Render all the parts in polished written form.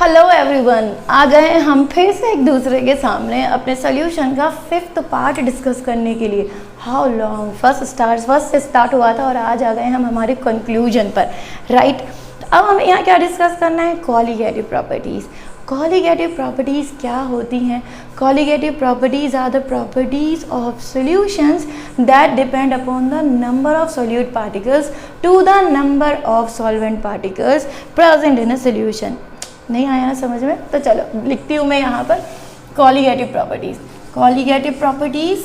Hello everyone, आ गए हम फिर से एक दूसरे के सामने अपने सोल्यूशन का 5th पार्ट डिस्कस करने के लिए। हाउ लॉन्ग फर्स्ट से स्टार्ट हुआ था और आज आ गए हम हमारे कंक्लूजन पर, राइट। अब हम यहाँ क्या डिस्कस करना है? Colligative properties. कॉलीगेटिव प्रॉपर्टीज़ क्या होती हैं? Colligative properties are the properties of solutions that depend upon the number of solute particles to the number of solvent particles present in a solution. नहीं आया ना समझ में? तो चलो लिखती हूँ मैं यहाँ पर colligative properties. Colligative properties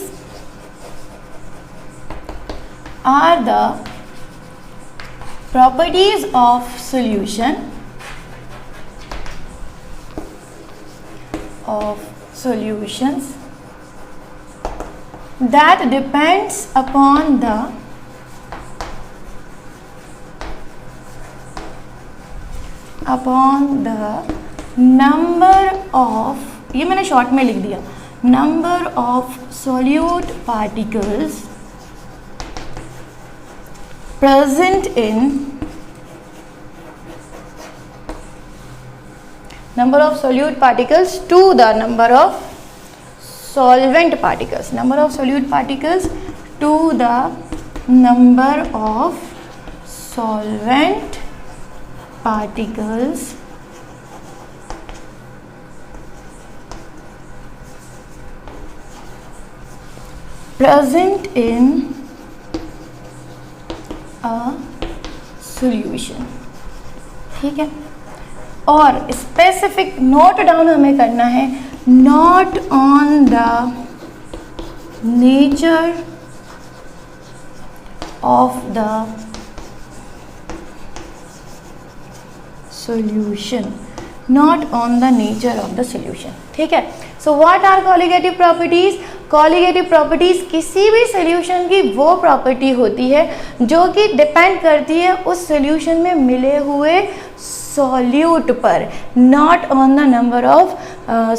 are the properties of solution solutions that depends upon the number of, ये मैंने शॉर्ट में लिख दिया, number of solute particles present in number of solute particles to the number of solvent particles, number of solute particles to the number of solvent particles present in a solution। ठीक है, और specific note down हमें करना है, not on the nature of the solution, not on the nature of the solution. ठीक है, so what are colligative properties? Colligative properties किसी भी सॉल्यूशन की वो प्रॉपर्टी होती है जो कि डिपेंड करती है उस सॉल्यूशन में मिले हुए solute पर, not on the number of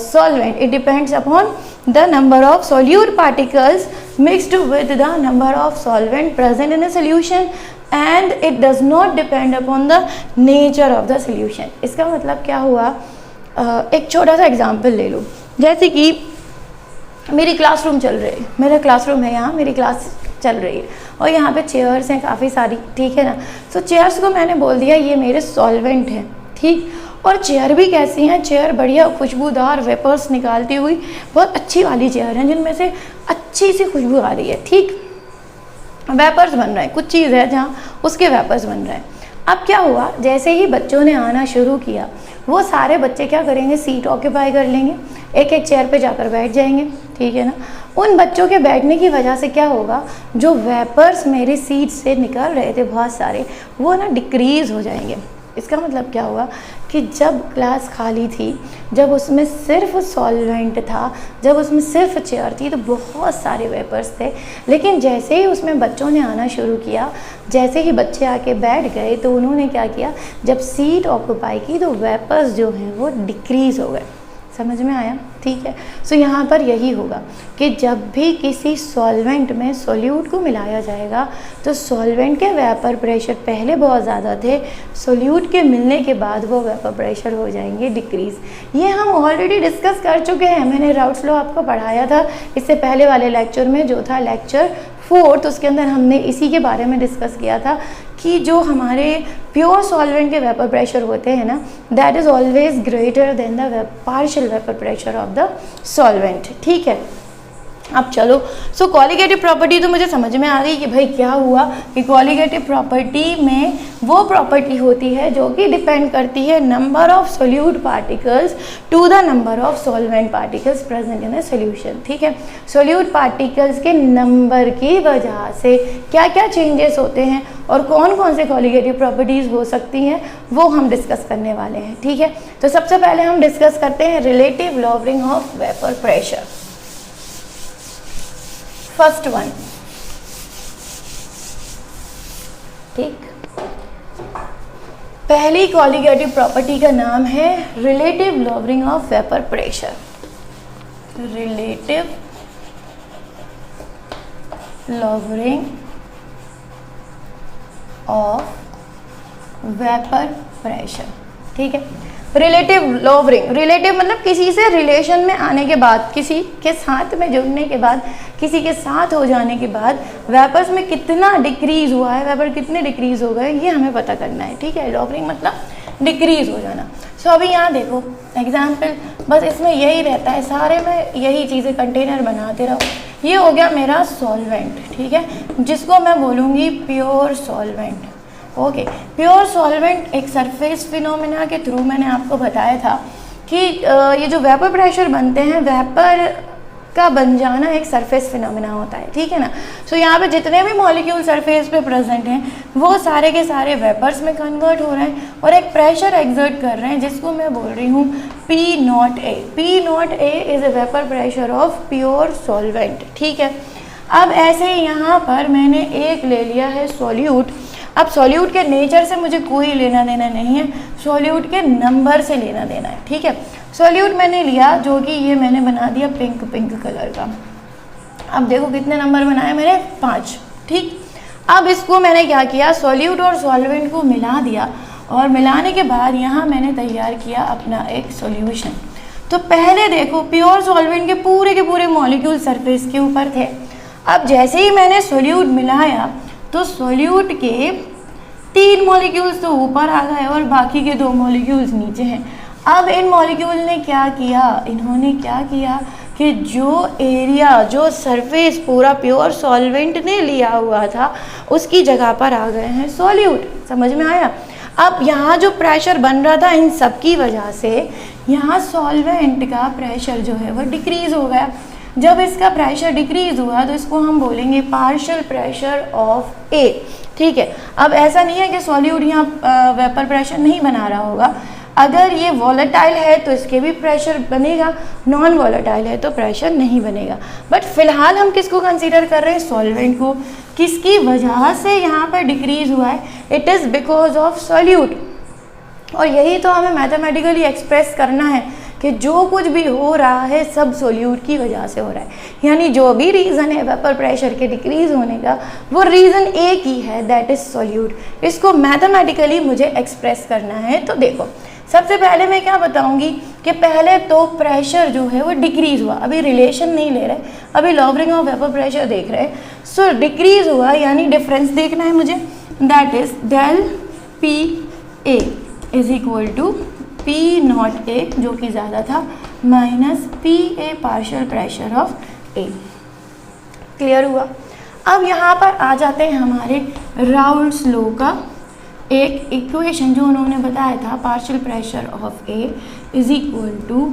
solvent. It depends upon the number of solute particles mixed with the number of solvent present in a solution and it does not depend upon the nature of the solution। इसका मतलब क्या हुआ? एक छोटा सा example ले लो, जैसे कि मेरी क्लासरूम चल रही है, मेरा क्लासरूम है, यहाँ मेरी क्लास चल रही है और यहाँ पे चेयर्स हैं काफ़ी सारी, ठीक है ना। सो चेयर्स को मैंने बोल दिया ये मेरे सॉल्वेंट हैं, ठीक। और चेयर भी कैसी हैं? चेयर बढ़िया खुशबूदार वेपर्स निकालती हुई बहुत अच्छी वाली चेयर हैं जिनमें से अच्छी सी खुशबू आ रही है, ठीक। वेपर्स बन रहे हैं, कुछ चीज़ है जहाँ उसके वेपर्स बन रहे हैं। अब क्या हुआ, जैसे ही बच्चों ने आना शुरू किया वो सारे बच्चे क्या करेंगे? सीट ऑक्यूपाई कर लेंगे, एक एक चेयर पे जाकर बैठ जाएंगे, ठीक है ना। उन बच्चों के बैठने की वजह से क्या होगा? जो वेपर्स मेरी सीट से निकल रहे थे बहुत सारे, वो ना डिक्रीज़ हो जाएंगे। इसका मतलब क्या हुआ कि जब क्लास खाली थी, जब उसमें सिर्फ सॉल्वेंट था, जब उसमें सिर्फ चेयर थी तो बहुत सारे वेपर्स थे, लेकिन जैसे ही उसमें बच्चों ने आना शुरू किया, जैसे ही बच्चे आके बैठ गए तो उन्होंने क्या किया? जब सीट ऑक्यूपाई की तो वेपर्स जो हैं वो डिक्रीज़ हो गए। समझ में आया? ठीक है। सो यहाँ पर यही होगा कि जब भी किसी सॉल्वेंट में सोल्यूट को मिलाया जाएगा तो सॉल्वेंट के वेपर प्रेशर पहले बहुत ज़्यादा थे, सोल्यूट के मिलने के बाद वो वेपर प्रेशर हो जाएंगे डिक्रीज़। ये हम ऑलरेडी डिस्कस कर चुके हैं, मैंने राउट्स लॉ आपको पढ़ाया था इससे पहले वाले लेक्चर में, जो था लेक्चर 4, उसके अंदर हमने इसी के बारे में डिस्कस किया था कि जो हमारे प्योर सॉल्वेंट के वेपर प्रेशर होते हैं ना, that is always greater than the partial vapour pressure of the solvent. ठीक है, अब चलो, सो कॉलीगेटिव प्रॉपर्टी तो मुझे समझ में आ गई कि भाई क्या हुआ कि कॉलीगेटिव प्रॉपर्टी में वो प्रॉपर्टी होती है जो कि डिपेंड करती है number of solute particles to the number of solvent particles present in a solution. ठीक है, सोल्यूट पार्टिकल्स के नंबर की वजह से क्या क्या चेंजेस होते हैं और कौन कौन से कॉलीगेटिव प्रॉपर्टीज़ हो सकती हैं वो हम डिस्कस करने वाले हैं। ठीक है, तो सबसे पहले हम डिस्कस करते हैं relative lowering of vapour pressure. First one, ठीक, पहली कॉलीगेटिव प्रॉपर्टी का नाम है relative lowering of vapour pressure. Relative lowering of vapour pressure. ठीक है, रिलेटिव लॉवरिंग, रिलेटिव मतलब किसी से रिलेशन में आने के बाद, किसी के साथ में जुड़ने के बाद, किसी के साथ हो जाने के बाद वेपर्स में कितना डिक्रीज हुआ है, वेपर कितने डिक्रीज हो गए, ये हमें पता करना है। ठीक है, लॉवरिंग मतलब डिक्रीज हो जाना। सो अभी यहाँ देखो एग्जाम्पल, बस इसमें यही रहता है, सारे में यही चीज़ें कंटेनर बनाते रहो। ये हो गया मेरा सॉल्वेंट, ठीक है, जिसको मैं बोलूँगी pure solvent. Okay, pure solvent एक सरफेस फिनोमेना के थ्रू मैंने आपको बताया था कि ये जो वेपर प्रेशर बनते हैं, वेपर का बन जाना एक सरफेस फिनोमेना होता है। ठीक है ना। सो यहाँ पे जितने भी मॉलिक्यूल सरफेस पे प्रेजेंट हैं वो सारे के सारे वेपर्स में कन्वर्ट हो रहे हैं और एक प्रेशर एक्सर्ट कर रहे हैं, जिसको मैं बोल रही हूँ P0A। P0A is a vapour pressure of pure solvent. ठीक है, अब ऐसे यहाँ पर मैंने एक ले लिया है सॉल्यूट। अब सॉल्यूट के नेचर से मुझे कोई लेना देना नहीं है, सॉल्यूट के नंबर से लेना देना है। ठीक है, सॉल्यूट मैंने लिया जो कि ये मैंने बना दिया पिंक कलर का। अब देखो कितने नंबर बनाए मैंने, 5। ठीक, अब इसको मैंने क्या किया, सॉल्यूट और सॉल्वेंट को मिला दिया और मिलाने के बाद यहाँ मैंने तैयार किया अपना एक सॉल्यूशन। तो पहले देखो प्योर सॉल्वेंट के पूरे मॉलिक्यूल सरफेस के ऊपर थे। अब जैसे ही मैंने सॉल्यूट मिलाया तो सॉल्यूट के 3 मॉलिक्यूल्स तो ऊपर आ गए और बाकी के 2 मॉलिक्यूल्स नीचे हैं। अब इन मॉलिक्यूल ने क्या किया, इन्होंने क्या किया कि जो एरिया, जो सरफेस पूरा प्योर सॉल्वेंट ने लिया हुआ था उसकी जगह पर आ गए हैं सॉल्यूट। समझ में आया। अब यहाँ जो प्रेशर बन रहा था इन सब की वजह से यहाँ सॉल्वेंट का प्रेशर जो है वो डिक्रीज हो गया। जब इसका प्रेशर डिक्रीज हुआ तो इसको हम बोलेंगे पार्शियल प्रेशर ऑफ ए। ठीक है, अब ऐसा नहीं है कि सॉल्यूट यहाँ वेपर प्रेशर नहीं बना रहा होगा। अगर ये वॉलेटाइल है तो इसके भी प्रेशर बनेगा, नॉन वॉलेटाइल है तो प्रेशर नहीं बनेगा। बट फिलहाल हम किसको कंसीडर कर रहे हैं, सॉल्वेंट को। किसकी वजह से यहाँ पर डिक्रीज हुआ है, it is because of solute. और यही तो हमें मैथमेटिकली एक्सप्रेस करना है कि जो कुछ भी हो रहा है सब सॉल्यूट की वजह से हो रहा है। यानी जो भी रीज़न है वेपर प्रेशर के डिक्रीज होने का वो रीज़न एक ही है, दैट इज़ सॉल्यूट। इसको मैथमेटिकली मुझे एक्सप्रेस करना है। तो देखो सबसे पहले मैं क्या बताऊंगी कि पहले तो प्रेशर जो है वो डिक्रीज हुआ। अभी रिलेशन नहीं ले रहे, अभी लॉवरिंग ऑफ वेपर प्रेशर देख रहे हैं। सो डिक्रीज हुआ यानी डिफरेंस देखना है मुझे, that is del P A is equal to P0A जो कि ज़्यादा था minus PA partial pressure of A. Clear हुआ। अब यहाँ पर आ जाते हैं हमारे राउल्ट्स लॉ का एक इक्वेशन जो उन्होंने बताया था, partial pressure of A is equal to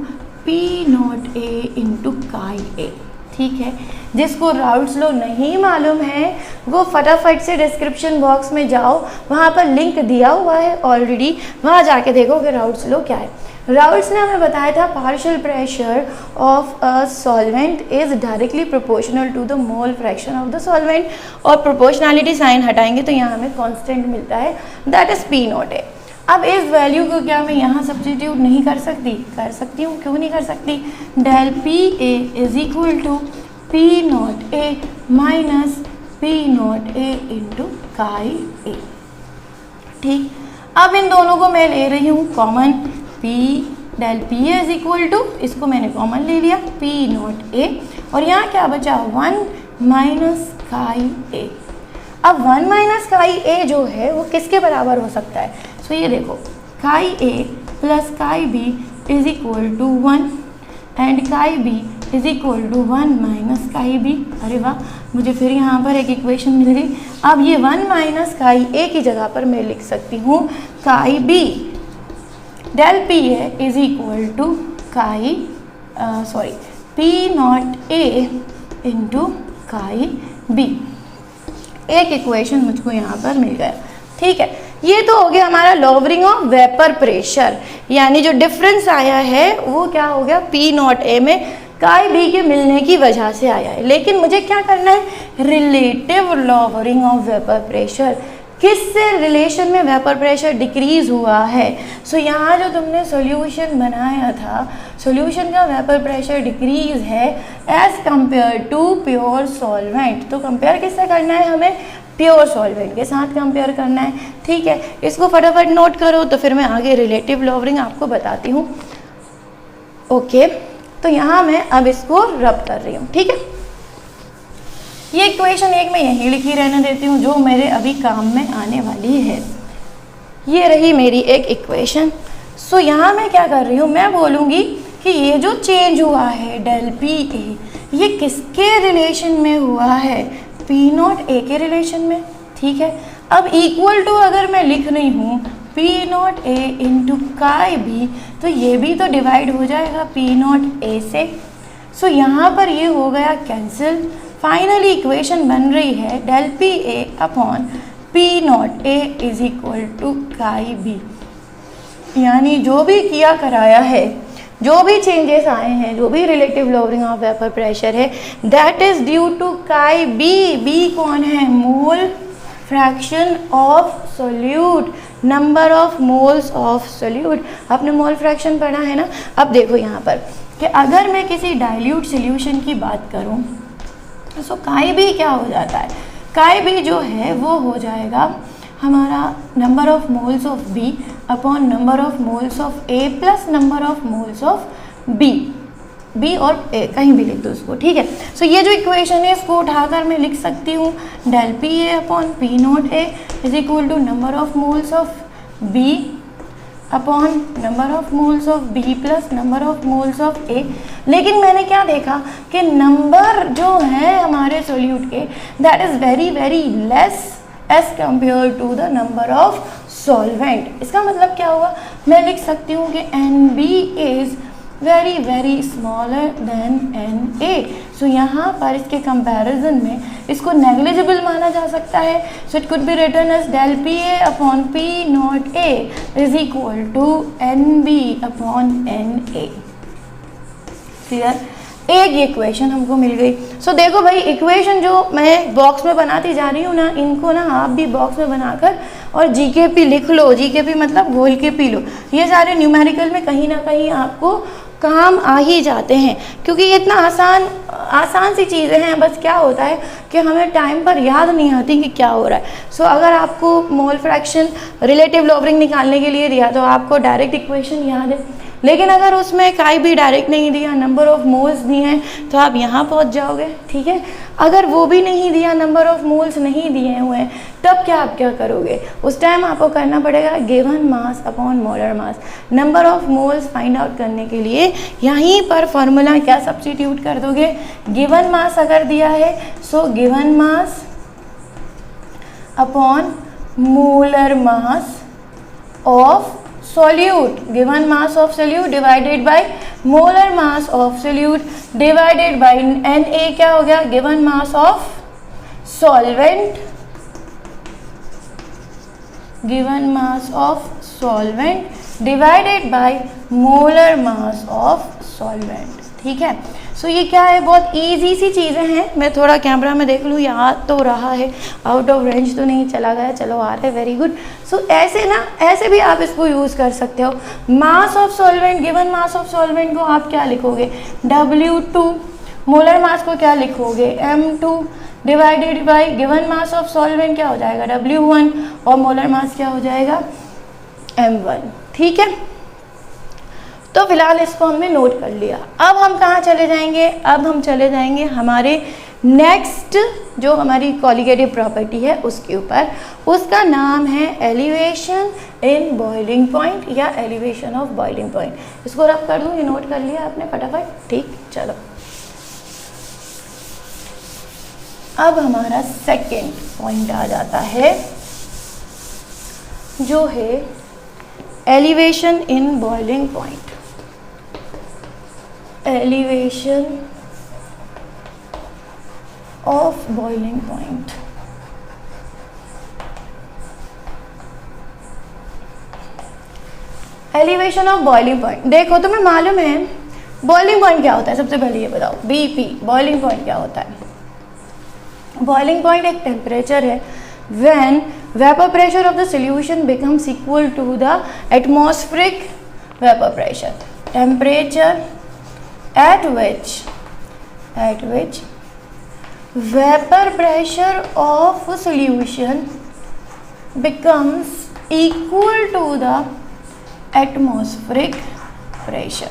P0A into chi A. ठीक है, जिसको राउल्ट्स लॉ नहीं मालूम है वो फटाफट से डिस्क्रिप्शन बॉक्स में जाओ, वहाँ पर लिंक दिया हुआ है ऑलरेडी, वहाँ जाके देखो कि राउल्ट्स लॉ क्या है। राउल्ट्स ने हमें बताया था partial pressure of a solvent is directly proportional to the mole fraction of the solvent, और प्रोपोर्शनैलिटी साइन हटाएंगे तो यहाँ हमें कांस्टेंट मिलता है, दैट इज P0A। अब इस वैल्यू को क्या मैं यहाँ सब्स्टिट्यूट नहीं कर सकती? कर सकती हूँ, क्यों नहीं कर सकती? Del PA is equal to P0A minus P0A into chi A. ठीक, अब इन दोनों को मैं ले रही हूँ common, del PA is equal to, इसको मैंने कॉमन ले लिया P0A, और यहाँ क्या बचा 1 माइनस काई ए। अब 1 माइनस काई ए जो है वो किसके बराबर हो सकता है? सो ये देखो chi A plus chi B is equal to 1 and chi B is equal to 1 minus chi B. अरे वाह, मुझे फिर यहाँ पर एक इक्वेशन मिल गई। अब ये 1 माइनस काई ए की जगह पर मैं लिख सकती हूँ chi B. Del P A is equal to chi P0A into काई बी। एक इक्वेशन मुझको यहाँ पर मिल गया। ठीक है, ये तो हो गया हमारा लॉवरिंग ऑफ वेपर प्रेशर, यानी जो डिफरेंस आया है वो क्या हो गया P0A में काई बी के मिलने की वजह से आया है। लेकिन मुझे क्या करना है, relative lowering of vapour pressure, किससे रिलेशन में वेपर प्रेशर डिक्रीज हुआ है। सो यहाँ जो तुमने सॉल्यूशन बनाया था, सॉल्यूशन का वेपर प्रेशर डिक्रीज है as compare to pure solvent. तो कंपेयर किससे करना है हमें? प्योर सॉल्वेंट के साथ कंपेयर करना है, ठीक है। इसको फटाफट नोट करो तो फिर मैं आगे रिलेटिव लॉवरिंग आपको बताती हूँ। ओके, तो यहाँ मैं अब इसको रब कर रही हूँ, ठीक है। ये इक्वेशन एक मैं यहीं लिखी रहने देती हूँ जो मेरे अभी काम में आने वाली है। ये रही मेरी एक इक्वेशन। सो यहाँ मैं क्या कर रही हूँ, मैं बोलूँगी कि ये जो चेंज हुआ है डेल पी ए, ये किसके रिलेशन में हुआ है, पी नॉट ए के रिलेशन में, ठीक है। अब इक्वल टू अगर मैं लिख रही हूँ पी नॉट ए इंटू काई बी, तो ये भी तो डिवाइड हो जाएगा पी नॉट ए से। सो यहाँ पर ये हो गया कैंसिल। फाइनली इक्वेशन बन रही है del P A upon P not A is equal to chi B. यानी जो भी किया कराया है, जो भी चेंजेस आए हैं, जो भी relative lowering of vapour pressure है, that is due to chi B. B कौन है, मोल fraction of solute, number of moles of solute. आपने मोल फ्रैक्शन पढ़ा है ना। अब देखो यहाँ पर कि अगर मैं किसी डाइल्यूट सोल्यूशन की बात करूँ तो काई बी क्या हो जाता है, काई बी जो है वो हो जाएगा हमारा number of moles of B upon number of moles of A plus number of moles of B. B और ए कहीं भी लिख दो उसको, ठीक है। सो ये जो इक्वेशन है इसको उठाकर मैं लिख सकती हूँ del P A upon P not A is equal to number of moles of B upon number of moles of B plus number of moles of A. लेकिन मैंने क्या देखा कि नंबर जो है हमारे सोल्यूट के that is very very less as compare to the number of solvent. इसका मतलब क्या हुआ, मैं लिख सकती हूँ कि N B is very very smaller than N A. So यहाँ पर इसके कंपैरिजन में इसको नेग्लिजिबल माना जा सकता है। So it could be written as del P A upon P not A is equal to N B upon N A. Clear, एक ये इक्वेशन हमको मिल गई। सो देखो भाई, इक्वेशन जो मैं बॉक्स में बनाती जा रही हूँ ना, इनको ना आप भी बॉक्स में बनाकर और जीकेपी लिख लो। जीकेपी मतलब घोल के पी लो। ये सारे न्यूमेरिकल में कहीं ना कहीं आपको काम आ ही जाते हैं, क्योंकि ये इतना आसान सी चीज़ें हैं। बस क्या होता है कि हमें टाइम पर याद नहीं आती कि क्या हो रहा है। सो अगर आपको मोल फ्रैक्शन रिलेटिव लॉवरिंग निकालने के लिए दिया तो आपको डायरेक्ट इक्वेशन याद है, लेकिन अगर उसमें काई भी डायरेक्ट नहीं दिया, नंबर ऑफ मोल्स दिए हैं, तो आप यहाँ पहुँच जाओगे, ठीक है। अगर वो भी नहीं दिया, नंबर ऑफ मोल्स नहीं दिए हुए हैं, तब क्या आप क्या करोगे, उस टाइम आपको करना पड़ेगा given mass upon molar mass. Number of moles find out करने के लिए यहीं पर फॉर्मूला क्या सब्स्टिट्यूट कर दोगे, गिवन मास अगर दिया है so given mass upon molar mass of solute, given mass of solute divided by molar mass of solute divided by Na क्या हो गया, given mass of solvent, given mass of solvent divided by molar mass of solvent, ठीक है। सो ये क्या है, बहुत easy सी चीज़ें हैं। मैं थोड़ा कैमरा में देख लूँ, याद तो रहा है, आउट ऑफ रेंज तो नहीं चला गया, चलो आ रहा है, वेरी गुड। सो ऐसे ना, ऐसे भी आप इसको यूज़ कर सकते हो। मास of solvent, given mass of solvent को आप क्या लिखोगे, W2, मोलर मास को क्या लिखोगे, M2 divided by given mass of solvent क्या हो जाएगा, W1, और मोलर मास क्या हो जाएगा, M1, ठीक है। तो फिलहाल इसको हमने नोट कर लिया। अब हम कहाँ चले जाएंगे, अब हम चले जाएंगे हमारे नेक्स्ट जो हमारी कॉलिगेटिव प्रॉपर्टी है उसके ऊपर। उसका नाम है एलिवेशन इन बॉइलिंग पॉइंट या एलिवेशन ऑफ बॉइलिंग पॉइंट। इसको रब कर दूँ, ये नोट कर लिया आपने फटाफट, ठीक। चलो अब हमारा सेकेंड पॉइंट आ जाता है जो है elevation in boiling point. Elevation of boiling point. Elevation of boiling point, देखो तुम्हें मालूम है बॉइलिंग पॉइंट क्या होता है, सबसे पहले ये बताओ, बीपी बॉइलिंग पॉइंट क्या होता है। बॉइलिंग पॉइंट एक टेम्परेचर है when vapor pressure of the solution becomes equal to the atmospheric vapor pressure, temperature at which vapour pressure of solution becomes equal to the atmospheric pressure.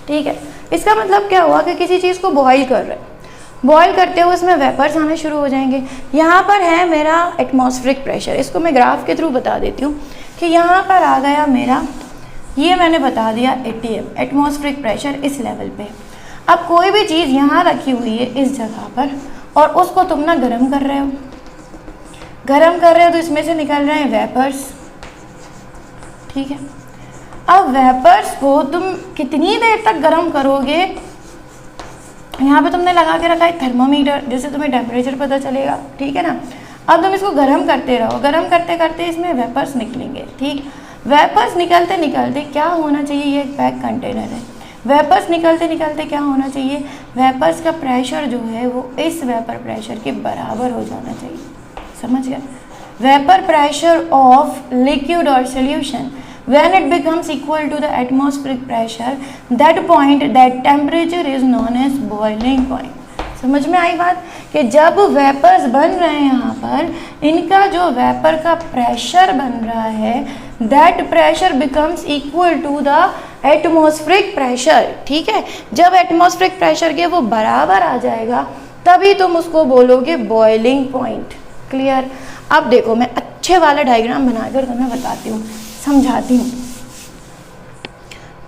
ठीक है, इसका मतलब क्या हुआ कि किसी चीज़ को बॉईल कर रहे हैं, बॉईल करते हुए उसमें वेपर्स आना शुरू हो जाएंगे। यहाँ पर है मेरा एटमॉस्फेरिक प्रेशर, इसको मैं ग्राफ के थ्रू बता देती हूँ कि यहाँ पर आ गया मेरा, ये मैंने बता दिया ATM, एटमॉस्फेरिक प्रेशर इस लेवल पे। अब कोई भी चीज़ यहाँ रखी हुई है इस जगह पर और उसको तुम ना गर्म कर रहे हो, गर्म कर रहे हो तो इसमें से निकल रहे हैं वेपर्स। ठीक है, अब वेपर्स को तुम कितनी देर तक गर्म करोगे, यहाँ पे तुमने लगा के रखा है थर्मोमीटर, जिससे तुम्हें टेम्परेचर पता चलेगा। ठीक है ना, अब तुम इसको गर्म करते रहो, गर्म करते करते इसमें वेपर्स निकलेंगे। ठीक, वेपर्स निकलते निकलते क्या होना चाहिए, ये एक पैक कंटेनर है, वेपर्स निकलते निकलते क्या होना चाहिए, वेपर्स का प्रेशर जो है वो इस वेपर प्रेशर के बराबर हो जाना चाहिए। समझ गए, वेपर प्रेशर ऑफ लिक्विड और solution when it becomes equal to the atmospheric pressure, that point, that temperature is known as boiling point। समझ में आई बात कि जब वेपर्स बन रहे हैं यहाँ पर, इनका जो वेपर का प्रेशर बन रहा है, that pressure becomes equal to the atmospheric pressure। ठीक है, जब एटमॉस्फेरिक प्रेशर के वो बराबर आ जाएगा तभी तुम उसको बोलोगे बॉइलिंग पॉइंट। क्लियर। अब देखो मैं अच्छे वाला डायग्राम बनाकर तुम्हें बताती हूँ, समझाती हूँ।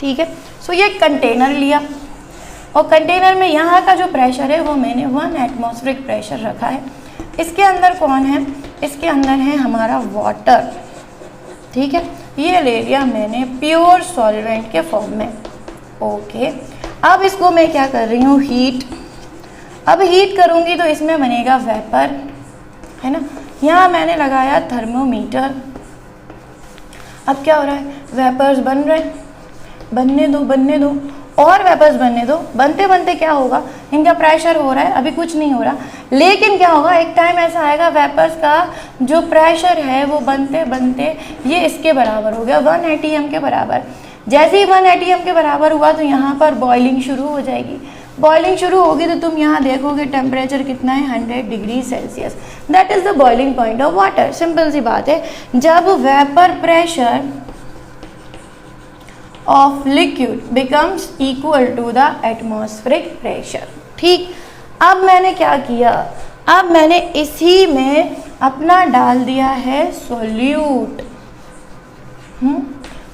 ठीक है, सो ये कंटेनर लिया और कंटेनर में यहाँ का जो प्रेशर है वो मैंने 1 एटमॉस्फेरिक प्रेशर रखा है। इसके अंदर कौन है, इसके अंदर है हमारा वाटर। ठीक है, ये ले लिया मैंने प्योर सॉल्वेंट के फॉर्म में। ओके, अब इसको मैं क्या कर रही हूँ, हीट। अब हीट करूँगी तो इसमें बनेगा वेपर, है ना। यहाँ मैंने लगाया थर्मोमीटर। अब क्या हो रहा है, वेपर्स बन रहे हैं, बनने दो बनने दो और वेपर्स बनने दो। बनते बनते क्या होगा, इनका प्रेशर हो रहा है, अभी कुछ नहीं हो रहा, लेकिन क्या होगा, एक टाइम ऐसा आएगा वेपर्स का जो प्रेशर है वो बनते बनते ये इसके बराबर हो गया, 1 ATM के बराबर। जैसे ही 1 ATM के बराबर हुआ तो यहाँ पर बॉइलिंग शुरू हो जाएगी। बॉइलिंग शुरू होगी तो तुम यहाँ देखोगे टेम्परेचर कितना है, 100 degree Celsius. That is the boiling point of water. Simple सी बात है, जब vapour pressure of liquid becomes equal to the atmospheric pressure. ठीक, अब मैंने क्या किया, अब मैंने इसी में अपना डाल दिया है सॉल्यूट।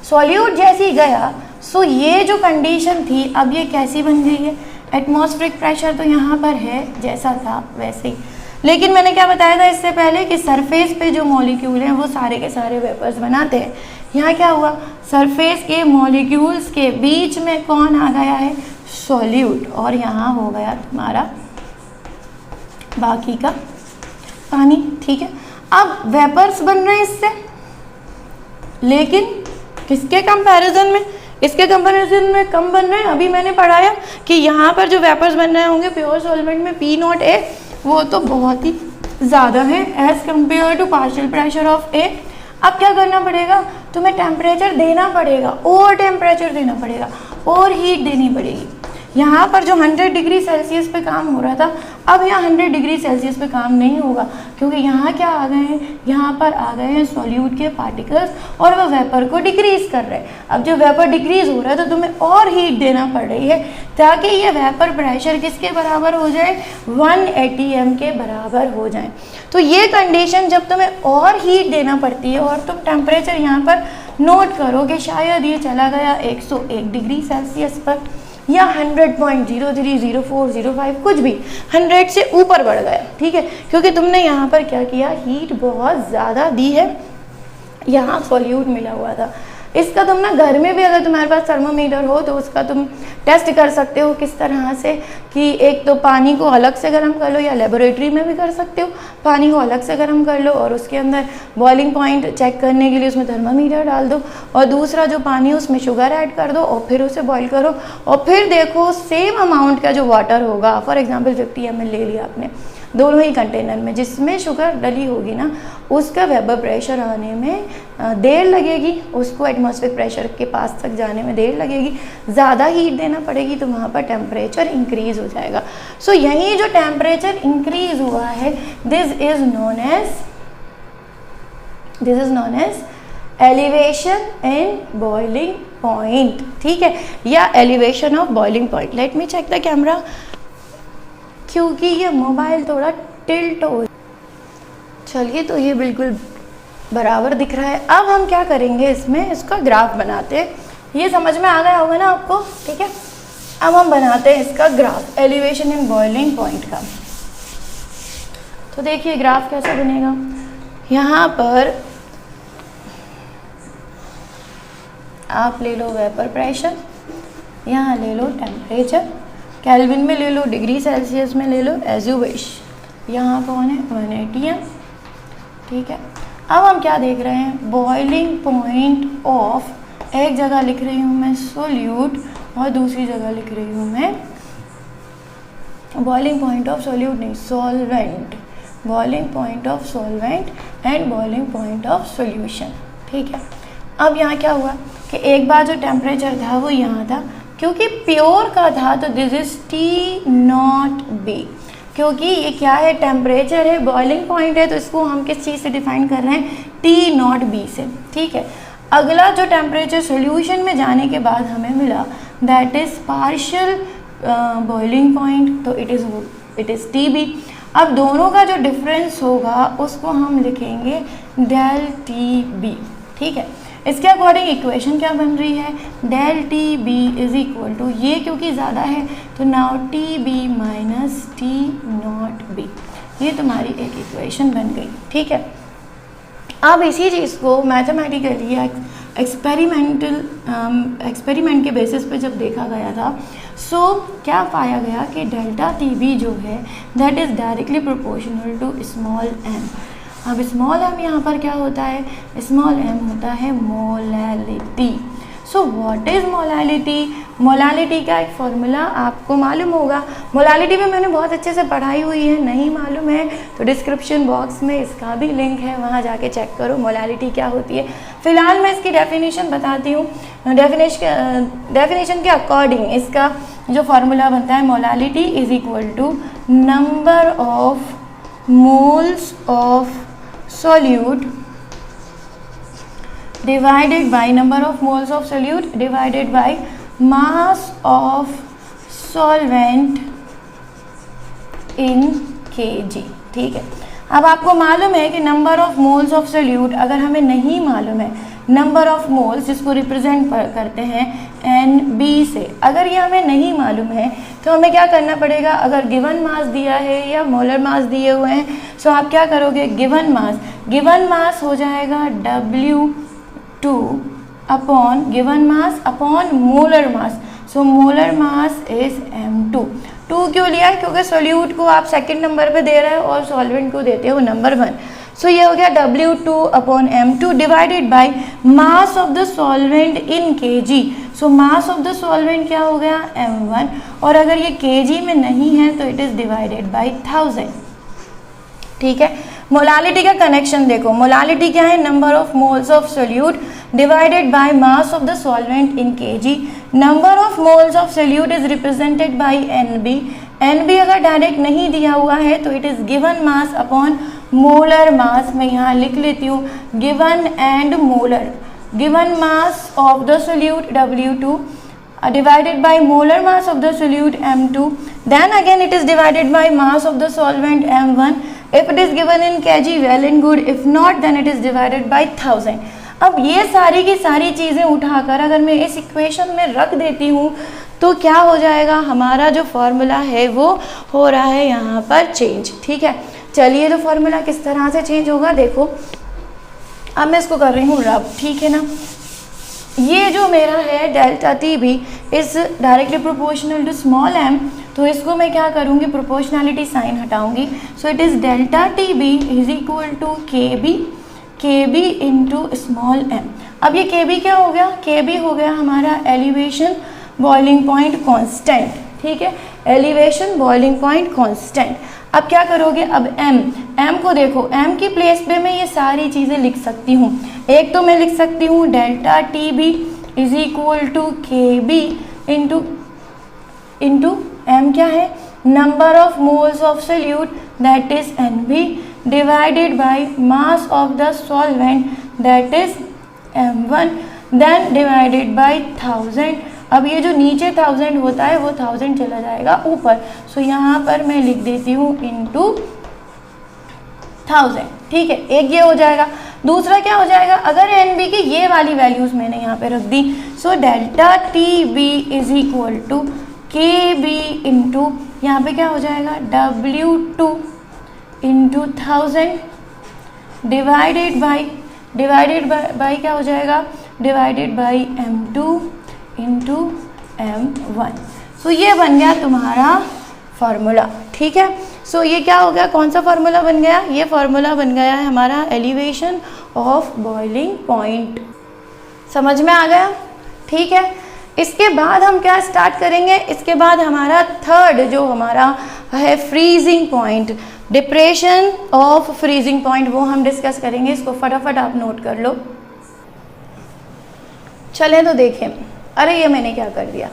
सॉल्यूट जैसे ही गया, सो ये जो कंडीशन थी अब ये कैसी बन गई है, एटमॉस्फेरिक प्रेशर तो यहाँ पर है जैसा था वैसे ही, लेकिन मैंने क्या बताया था इससे पहले कि सरफेस पे जो मॉलिक्यूल हैं वो सारे के सारे वेपर्स बनाते हैं। यहाँ क्या हुआ, सरफेस के मॉलिक्यूल्स के बीच में कौन आ गया है, सॉल्यूट, और यहाँ हो गया तुम्हारा बाकी का पानी। ठीक है, अब वेपर्स बन रहे हैं इससे, लेकिन किसके कंपैरिजन में, इसके कंपैरिजन में कम बन रहे हैं। अभी मैंने पढ़ाया कि यहाँ पर जो वेपर्स बन रहे होंगे प्योर सॉल्वेंट में P0A, वो तो बहुत ही ज़्यादा है as compare to partial pressure of A। अब क्या करना पड़ेगा, तुम्हें टेम्परेचर देना पड़ेगा, और टेम्परेचर देना पड़ेगा, और हीट देनी पड़ेगी। यहाँ पर जो 100 डिग्री सेल्सियस पे काम हो रहा था, अब यहाँ 100 डिग्री सेल्सियस पे काम नहीं होगा, क्योंकि यहाँ क्या आ गए हैं, यहाँ पर आ गए हैं सॉल्यूट के पार्टिकल्स और वह वेपर को डिक्रीज कर रहे हैं। अब जब वेपर डिक्रीज हो रहा है तो तुम्हें और हीट देना पड़ रही है ताकि ये वेपर प्रेशर किसके बराबर हो जाए, 1 ATM के बराबर हो जाए। तो ये कंडीशन जब तुम्हें और हीट देना पड़ती है और तुम टेम्परेचर यहाँ पर नोट करो कि शायद ये चला गया 101 डिग्री सेल्सियस पर, या 100.030405 कुछ भी 100 से ऊपर बढ़ गया। ठीक है, क्योंकि तुमने यहाँ पर क्या किया, हीट बहुत ज़्यादा दी है, यहाँ सॉल्यूट मिला हुआ था। इसका तुम ना घर में भी अगर तुम्हारे पास थर्मोमीटर हो तो उसका तुम टेस्ट कर सकते हो किस तरह से, कि एक तो पानी को अलग से गर्म कर लो, या लेबोरेटरी में भी कर सकते हो, पानी को अलग से गर्म कर लो और उसके अंदर बॉइलिंग पॉइंट चेक करने के लिए उसमें थर्मोमीटर डाल दो, और दूसरा जो पानी है उसमें शुगर ऐड कर दो और फिर उसे बॉईल करो, और फिर देखो सेम अमाउंट का जो वाटर होगा, फॉर एग्जाम्पल 50 ml ले लिया आपने, दोनों ही कंटेनर में। जिसमें शुगर डली होगी ना उसका वेपर प्रेशर आने में देर लगेगी, उसको एटमॉस्फेरिक प्रेशर के पास तक जाने में देर लगेगी, ज़्यादा हीट देना पड़ेगी, तो वहाँ पर टेम्परेचर इंक्रीज़ हो जाएगा। सो यही जो टेम्परेचर इंक्रीज़ हुआ है this is known as elevation in boiling point, ठीक है, या elevation of boiling point. Let me check the camera, क्योंकि ये मोबाइल थोड़ा टिल्ट हो, चलिए तो ये बिल्कुल बराबर दिख रहा है। अब हम क्या करेंगे, इसमें इसका ग्राफ बनाते हैं। ये समझ में आ गया होगा ना आपको, ठीक है। अब हम बनाते हैं इसका graph elevation in boiling point का। तो देखिए ग्राफ कैसा बनेगा, यहाँ पर आप ले लो वेपर प्रेशर, यहाँ ले लो टेम्परेचर, केल्विन में ले लो, डिग्री सेल्सियस में ले लो, एज यू विश। यहाँ कौन है 180 है, ठीक है। अब हम क्या देख रहे हैं, बॉइलिंग पॉइंट ऑफ, एक जगह लिख रही हूँ मैं सोल्यूट और दूसरी जगह लिख रही हूँ मैं बॉइलिंग पॉइंट ऑफ सोल्यूट नहीं solvent, boiling point of solvent and boiling point of solution, ठीक है। अब यहाँ क्या हुआ कि एक बार जो टेम्परेचर था वो यहाँ था, क्योंकि प्योर का था तो दिस इज T0B, क्योंकि ये क्या है, टेम्परेचर है, बॉइलिंग पॉइंट है, तो इसको हम किस चीज़ से डिफाइन कर रहे हैं, T0B से, ठीक है। अगला जो टेम्परेचर सोल्यूशन में जाने के बाद हमें मिला that is partial boiling point, तो इट इज़ TB। अब दोनों का जो डिफरेंस होगा उसको हम लिखेंगे डेल TB, ठीक है। इसके अकॉर्डिंग इक्वेशन क्या बन रही है, del TB is equal to, ये क्योंकि ज़्यादा है तो नाउ TB माइनस T0B, ये तुम्हारी एक इक्वेशन बन गई, ठीक है। अब इसी चीज़ को मैथमेटिकली एक्सपेरिमेंट के बेसिस पे जब देखा गया था, सो क्या पाया गया कि डेल्टा TB जो है that is directly proportional to small m। अब स्मॉल m यहाँ पर क्या होता है, स्मॉल m होता है molality. So what is molality, molality का एक फॉर्मूला आपको मालूम होगा, मोलैलिटी में मैंने बहुत अच्छे से पढ़ाई हुई है, नहीं मालूम है तो डिस्क्रिप्शन बॉक्स में इसका भी लिंक है, वहाँ जाके चेक करो मोलैलिटी क्या होती है। फ़िलहाल मैं इसकी डेफिनेशन बताती हूँ। डेफिनेशन के अकॉर्डिंग इसका जो फार्मूला बनता है, molality is equal to number of moles of solute divided by number of moles of solute divided by mass of solvent in kg, ठीक है। अब आपको मालूम है कि number of moles of solute, अगर हमें नहीं मालूम है नंबर ऑफ मोल्स जिसको रिप्रेजेंट करते हैं NB से, अगर ये हमें नहीं मालूम है तो हमें क्या करना पड़ेगा, अगर गिवन मास दिया है या मोलर मास दिए हुए हैं, सो आप क्या करोगे, गिवन मास हो जाएगा W2 upon given mass upon molar mass, so molar mass is M2। 2 क्यों लिया, क्योंकि सोल्यूट को आप सेकंड नंबर पे दे रहे हो और सॉल्वेंट को देते हो नंबर 1। सो ये हो गया W2 upon M2 divided by mass of the solvent in kg। So mass of the solvent क्या हो गया M1, और अगर ये kg में नहीं है तो इट इज़ डिवाइडेड बाय 1000, ठीक है। मोलालिटी का कनेक्शन देखो, मोलालिटी क्या है, number of moles of solute divided by mass of the solvent in kg। Number of moles of solute is represented by NB। NB अगर डायरेक्ट नहीं दिया हुआ है तो it is given mass upon molar mass, मैं यहाँ लिख लेती हूँ given and molar, given mass of the solute W2 divided by molar mass of the solute M2, then again it is divided by mass of the solvent M1. If it is given in kg, well and good, if not then it is divided by 1000। अब ये सारी की सारी चीज़ें उठाकर अगर मैं इस इक्वेशन में रख देती हूँ तो क्या हो जाएगा, हमारा जो फॉर्मूला है वो हो रहा है यहाँ पर चेंज, ठीक है। चलिए तो फॉर्मूला किस तरह से चेंज होगा देखो, अब मैं इसको कर रही हूँ रब, ठीक है ना। ये जो मेरा है delta TB is directly proportional to small m, तो इसको मैं क्या करूँगी, प्रोपोर्शनैलिटी साइन हटाऊँगी। So it is delta TB is equal to KB into small m। अब ये KB क्या हो गया, KB हो गया हमारा एलिवेशन बॉइलिंग पॉइंट कांस्टेंट, ठीक है, एलिवेशन बॉइलिंग पॉइंट कांस्टेंट। अब क्या करोगे, अब m को देखो, m की प्लेस पे मैं ये सारी चीज़ें लिख सकती हूँ। एक तो मैं लिख सकती हूँ delta T B is equal to K B into m क्या है, number of moles of solute that is NB divided by mass of the solvent that is m1 then divided by 1000। अब ये जो नीचे 1000 होता है वो 1000 चला जाएगा ऊपर, सो यहाँ पर मैं लिख देती हूँ इंटू 1000। ठीक है, एक ये हो जाएगा। दूसरा क्या हो जाएगा, अगर NB की ये वाली वैल्यूज मैंने यहाँ पे रख दी, so delta T B is equal to K B into यहाँ पे क्या हो जाएगा W2 इंटू 1000 डिवाइडेड बाई क्या हो जाएगा, divided by M2 into M1। सो ये बन गया तुम्हारा फार्मूला। ठीक है, सो ये क्या हो गया, कौन सा फार्मूला बन गया, ये फार्मूला बन गया है हमारा एलिवेशन ऑफ बॉइलिंग पॉइंट। समझ में आ गया? ठीक है, इसके बाद हम क्या स्टार्ट करेंगे, इसके बाद हमारा थर्ड जो हमारा है freezing point, depression of freezing point, वो हम डिस्कस करेंगे। इसको फटाफट आप नोट कर लो। चलें तो देखें, अरे ये मैंने क्या कर दिया,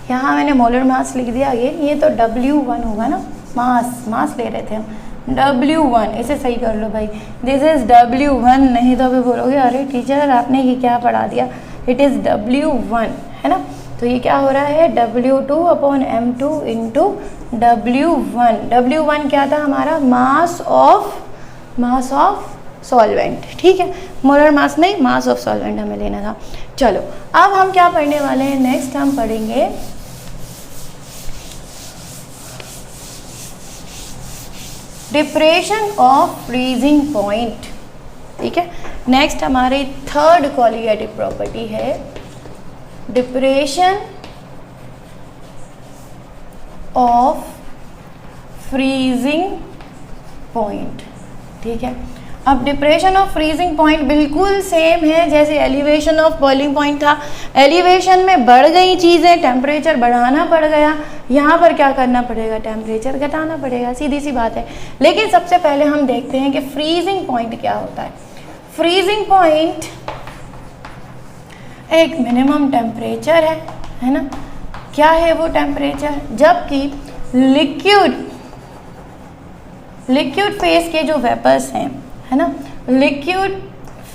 यहाँ मैंने मोलर मास लिख दिया, ये तो W1 होगा ना, मास ले रहे थे हम, W1, इसे सही कर लो भाई, दिस इज W1, नहीं तो अभी बोलोगे अरे टीचर आपने ये क्या पढ़ा दिया, इट इज़ W1 है ना। तो ये क्या हो रहा है, W2 upon M2 into W1 क्या था हमारा, मास ऑफ सॉल्वेंट। ठीक है, मोलर मास नहीं, मास ऑफ सॉल्वेंट हमें लेना था। चलो अब हम क्या पढ़ने वाले हैं, नेक्स्ट हम पढ़ेंगे डिप्रेशन ऑफ फ्रीजिंग पॉइंट। ठीक है, नेक्स्ट हमारी थर्ड कॉलिगेटिव प्रॉपर्टी है डिप्रेशन ऑफ फ्रीजिंग पॉइंट। ठीक है, अब डिप्रेशन ऑफ फ्रीजिंग पॉइंट बिल्कुल सेम है जैसे एलिवेशन ऑफ बॉइलिंग पॉइंट था। एलिवेशन में बढ़ गई चीज़ें, टेम्परेचर बढ़ाना पड़ गया, यहाँ पर क्या करना पड़ेगा, टेम्परेचर घटाना पड़ेगा, सीधी सी बात है। लेकिन सबसे पहले हम देखते हैं कि फ्रीजिंग पॉइंट क्या होता है। फ्रीजिंग पॉइंट एक मिनिमम टेम्परेचर है ना। क्या है वो टेम्परेचर, जबकि लिक्विड फेज के जो वेपर्स हैं, है ना, लिक्विड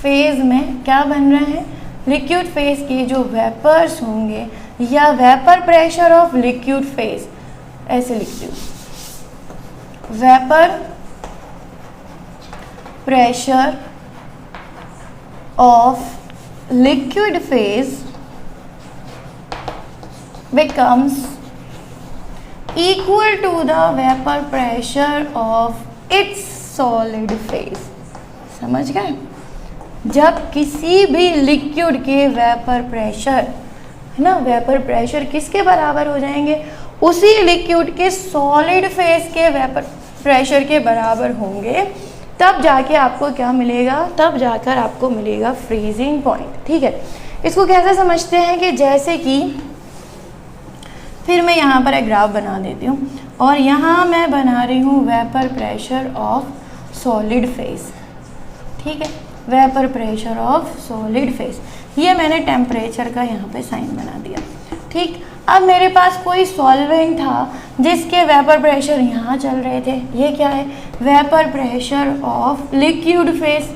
फेज में क्या बन रहे हैं, लिक्विड फेज के जो वेपर्स होंगे या vapour pressure of liquid phase, ऐसे लिखती हूँ, vapour pressure of liquid phase becomes equal to the vapor pressure of its solid phase। समझ गए? जब किसी भी लिक्विड के वेपर प्रेशर, है ना, वेपर प्रेशर किसके बराबर हो जाएंगे, उसी लिक्विड के सॉलिड फेज के वेपर प्रेशर के बराबर होंगे, तब जाके आपको क्या मिलेगा, तब जाकर आपको मिलेगा फ्रीजिंग पॉइंट। ठीक है, इसको कैसे समझते हैं कि जैसे कि फिर मैं यहाँ पर एक ग्राफ बना देती हूँ और यहाँ मैं बना रही हूँ vapour pressure of solid phase. ठीक है, vapour pressure of solid phase, ये मैंने टेम्परेचर का यहाँ पे साइन बना दिया। ठीक, अब मेरे पास कोई सॉल्वेंट था जिसके वेपर प्रेशर यहाँ चल रहे थे, ये क्या है, vapour pressure of liquid phase.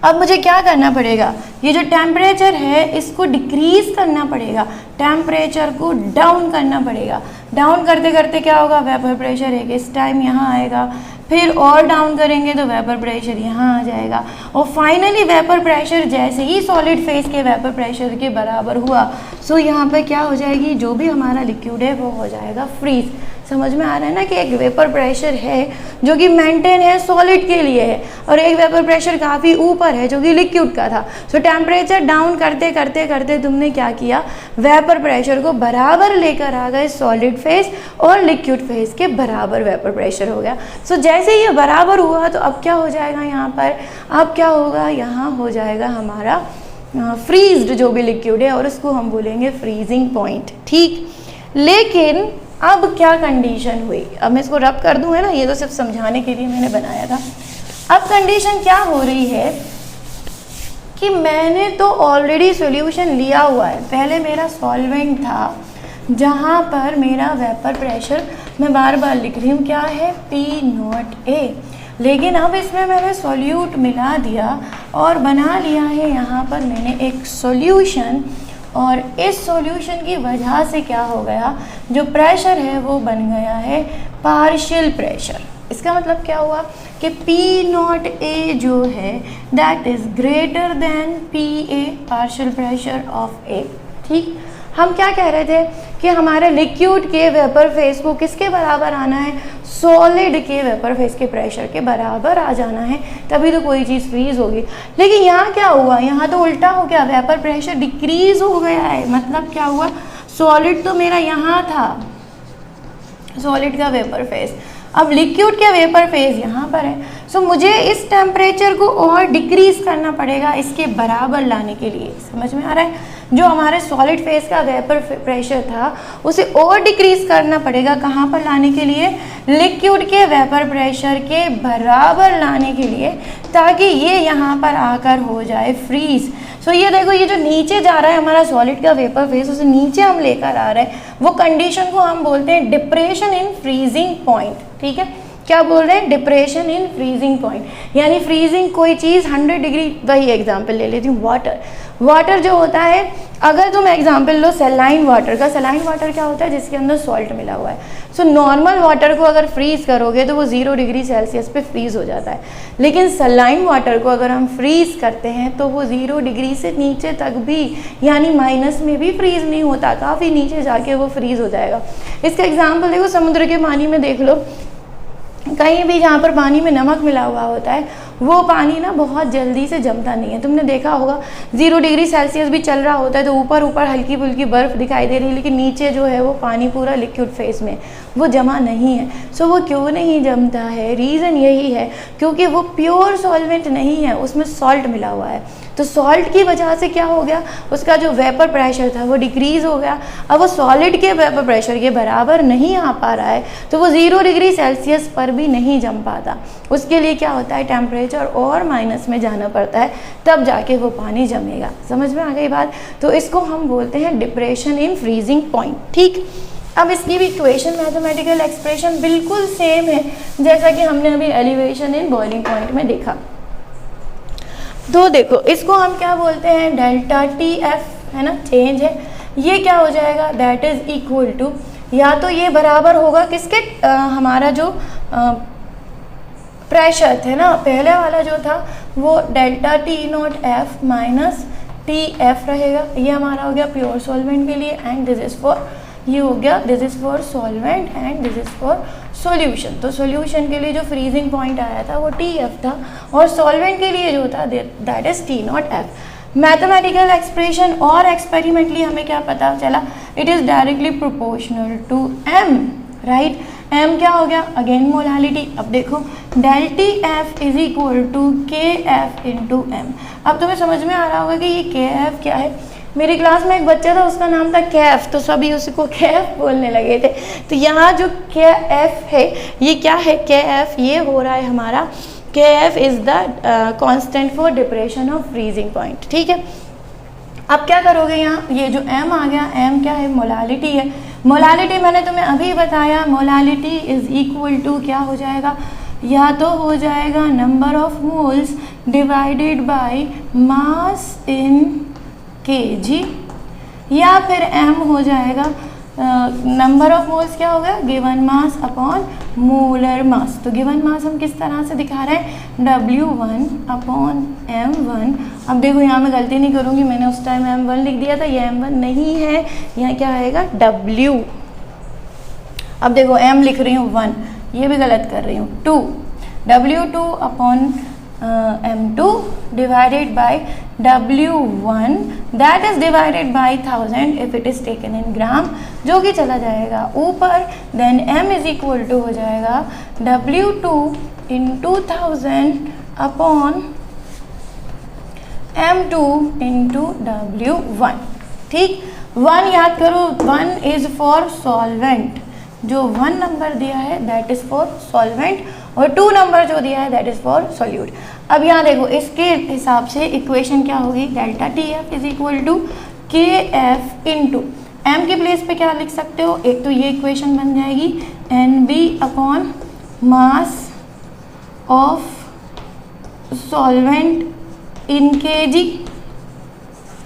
अब मुझे क्या करना पड़ेगा, ये जो टेम्परेचर है इसको डिक्रीज करना पड़ेगा, टेम्परेचर को डाउन करना पड़ेगा। डाउन करते करते क्या होगा, वेपर प्रेशर एक इस टाइम यहाँ आएगा, फिर और डाउन करेंगे तो वेपर प्रेशर यहाँ आ जाएगा, और फाइनली वेपर प्रेशर जैसे ही सॉलिड फेज के वेपर प्रेशर के बराबर हुआ, सो यहाँ पे क्या हो जाएगी, जो भी हमारा लिक्विड है वो हो जाएगा फ्रीज। समझ में आ रहा है ना कि एक वेपर प्रेशर है जो कि मेंटेन है सॉलिड के लिए है, और एक वेपर प्रेशर काफ़ी ऊपर है जो कि लिक्विड का था। सो टेम्परेचर डाउन करते करते करते तुमने क्या किया, वेपर प्रेशर को बराबर लेकर आ गए सॉलिड फेज, और लिक्विड फेज के बराबर वेपर प्रेशर हो गया। सो जैसे ये बराबर हुआ तो अब क्या हो जाएगा, यहाँ पर अब क्या होगा, यहाँ हो जाएगा हमारा फ्रीज्ड जो भी लिक्विड है, और उसको हम बोलेंगे फ्रीजिंग पॉइंट। ठीक, लेकिन अब क्या कंडीशन हुई, अब मैं इसको रब कर दूँ, है ना, ये तो सिर्फ समझाने के लिए मैंने बनाया था। अब कंडीशन क्या हो रही है कि मैंने तो ऑलरेडी सॉल्यूशन लिया हुआ है, पहले मेरा सॉल्वेंट था जहाँ पर मेरा वेपर प्रेशर मैं बार बार लिख रही हूँ क्या है, P0A, लेकिन अब इसमें मैंने सॉल्यूट मिला दिया और बना लिया है यहाँ पर मैंने एक सॉल्यूशन, और इस सॉल्यूशन की वजह से क्या हो गया, जो प्रेशर है वो बन गया है पार्शियल प्रेशर। इसका मतलब क्या हुआ कि P0A जो है that is greater than PA, partial pressure of A। ठीक, हम क्या कह रहे थे कि हमारे लिक्विड के वेपर फेस को किसके बराबर आना है, सॉलिड के वेपर फेस के प्रेशर के बराबर आ जाना है, तभी तो कोई चीज़ फ्रीज होगी। लेकिन यहाँ क्या हुआ, यहाँ तो उल्टा हो गया, वेपर प्रेशर डिक्रीज हो गया है। मतलब क्या हुआ, सॉलिड तो मेरा यहाँ था, सॉलिड का वेपर फेस, अब लिक्विड के वेपर फेज यहाँ पर है। सो मुझे इस टेम्परेचर को और डिक्रीज करना पड़ेगा इसके बराबर लाने के लिए। समझ में आ रहा है, जो हमारे सॉलिड फेज का वेपर प्रेशर था उसे और डिक्रीज करना पड़ेगा, कहाँ पर लाने के लिए, लिक्विड के वेपर प्रेशर के बराबर लाने के लिए, ताकि ये यहाँ पर आकर हो जाए फ्रीज। सो ये देखो, ये जो नीचे जा रहा है हमारा सॉलिड का वेपर फेज, उसे नीचे हम लेकर आ रहे हैं, वो कंडीशन को हम बोलते हैं डिप्रेशन इन फ्रीजिंग पॉइंट। ठीक है, क्या बोल रहे हैं, डिप्रेशन इन फ्रीजिंग पॉइंट, यानी फ्रीजिंग कोई चीज़ 100 डिग्री, वही एग्जांपल ले लेती हूँ, वाटर। वाटर जो होता है, अगर तुम एग्जांपल लो सलाइन वाटर का, सलाइन वाटर क्या होता है, जिसके अंदर सॉल्ट मिला हुआ है। सो नॉर्मल वाटर को अगर फ्रीज करोगे तो वो 0 डिग्री सेल्सियस पे फ्रीज हो जाता है, लेकिन सलाइन वाटर को अगर हम फ्रीज करते हैं तो वो 0 डिग्री से नीचे तक भी, यानी माइनस में भी फ्रीज नहीं होता, काफ़ी नीचे जाके वो फ्रीज हो जाएगा। इसका एग्जाम्पल देखो, समुद्र के पानी में देख लो, कहीं भी जहाँ पर पानी में नमक मिला हुआ होता है वो पानी ना बहुत जल्दी से जमता नहीं है। तुमने देखा होगा 0 डिग्री सेल्सियस भी चल रहा होता है तो ऊपर ऊपर हल्की फुल्की बर्फ़ दिखाई दे रही है, लेकिन नीचे जो है वो पानी पूरा लिक्विड फेस में वो जमा नहीं है। सो वो क्यों नहीं जमता है, रीज़न यही है क्योंकि वो प्योर सॉल्वेंट नहीं है, उसमें सॉल्ट मिला हुआ है। तो सॉल्ट की वजह से क्या हो गया, उसका जो वेपर प्रेशर था वो डिक्रीज़ हो गया। अब वो सॉलिड के वेपर प्रेशर के बराबर नहीं आ पा रहा है तो वो 0 डिग्री सेल्सियस पर भी नहीं जम पाता। उसके लिए क्या होता है, टेम्परेचर और माइनस में जाना पड़ता है, तब जाके वो पानी जमेगा। समझ में आ गई बात। तो इसको हम बोलते हैं डिप्रेशन इन फ्रीजिंग पॉइंट। ठीक, अब इसकी भी इक्वेशन, मैथमेटिकल एक्सप्रेशन बिल्कुल सेम है जैसा कि हमने अभी एलिवेशन इन बॉइलिंग पॉइंट में देखा। तो देखो, इसको हम क्या बोलते हैं, डेल्टा TF, है ना, चेंज है। ये क्या हो जाएगा, दैट इज इक्वल टू, या तो ये बराबर होगा किसके, हमारा जो प्रेशर थे ना, पहले वाला जो था वो डेल्टा T0F माइनस TF रहेगा। ये हमारा हो गया प्योर सॉल्वेंट के लिए, एंड दिस इज फॉर, ये हो गया this is for solvent and this is for solution. तो सॉल्यूशन के लिए जो फ्रीजिंग पॉइंट आया था वो TF था, और सॉल्वेंट के लिए जो था that is T0F। Mathematical expression और एक्सपेरिमेंटली हमें क्या पता चला, it is directly proportional to M, right. M क्या हो गया, अगेन मोलालिटी। अब देखो, del TF is equal to KF into M। अब तुम्हें समझ में आ रहा होगा कि ये KF क्या है। मेरी क्लास में एक बच्चा था, उसका नाम था कैफ, तो सभी उसको कैफ बोलने लगे थे। तो यहाँ जो KF है, ये क्या है, KF, ये हो रहा है हमारा, KF is the constant for depression of freezing point. ठीक है, अब क्या करोगे, यहाँ ये जो M आ गया, M क्या है, मोलालिटी है। मोलालिटी मैंने तुम्हें अभी बताया, मोलालिटी इज़ इक्वल टू क्या हो जाएगा, या तो हो जाएगा number of moles divided by mass in kg, या फिर M हो जाएगा नंबर ऑफ मोल्स क्या होगा, given mass upon molar mass. तो गिवन मास हम किस तरह से दिखा रहे हैं, W1 अपॉन M1। अब देखो, यहाँ मैं गलती नहीं करूँगी, मैंने उस टाइम M1 लिख दिया था, ये M1 नहीं है, यहाँ क्या आएगा W। अब देखो, M लिख रही हूँ 1, ये भी गलत कर रही हूँ, 2, W2 upon M2 divided by W1 that is divided by 1000 if it is taken in gram, जो कि चला जाएगा ऊपर, then M is equal to हो जाएगा W2 into 1000 upon M2 into W1। ठीक, 1 याद करो, 1 is for solvent, जो 1 नंबर दिया है दैट इज़ फॉर सॉल्वेंट और 2 नंबर जो दिया है दैट इज़ फॉर सॉल्यूट। अब यहाँ देखो इसके हिसाब से इक्वेशन क्या होगी, delta T F is equal to K F into M के प्लेस पे क्या लिख सकते हो, एक तो ये इक्वेशन बन जाएगी N B upon mass of solvent in K G,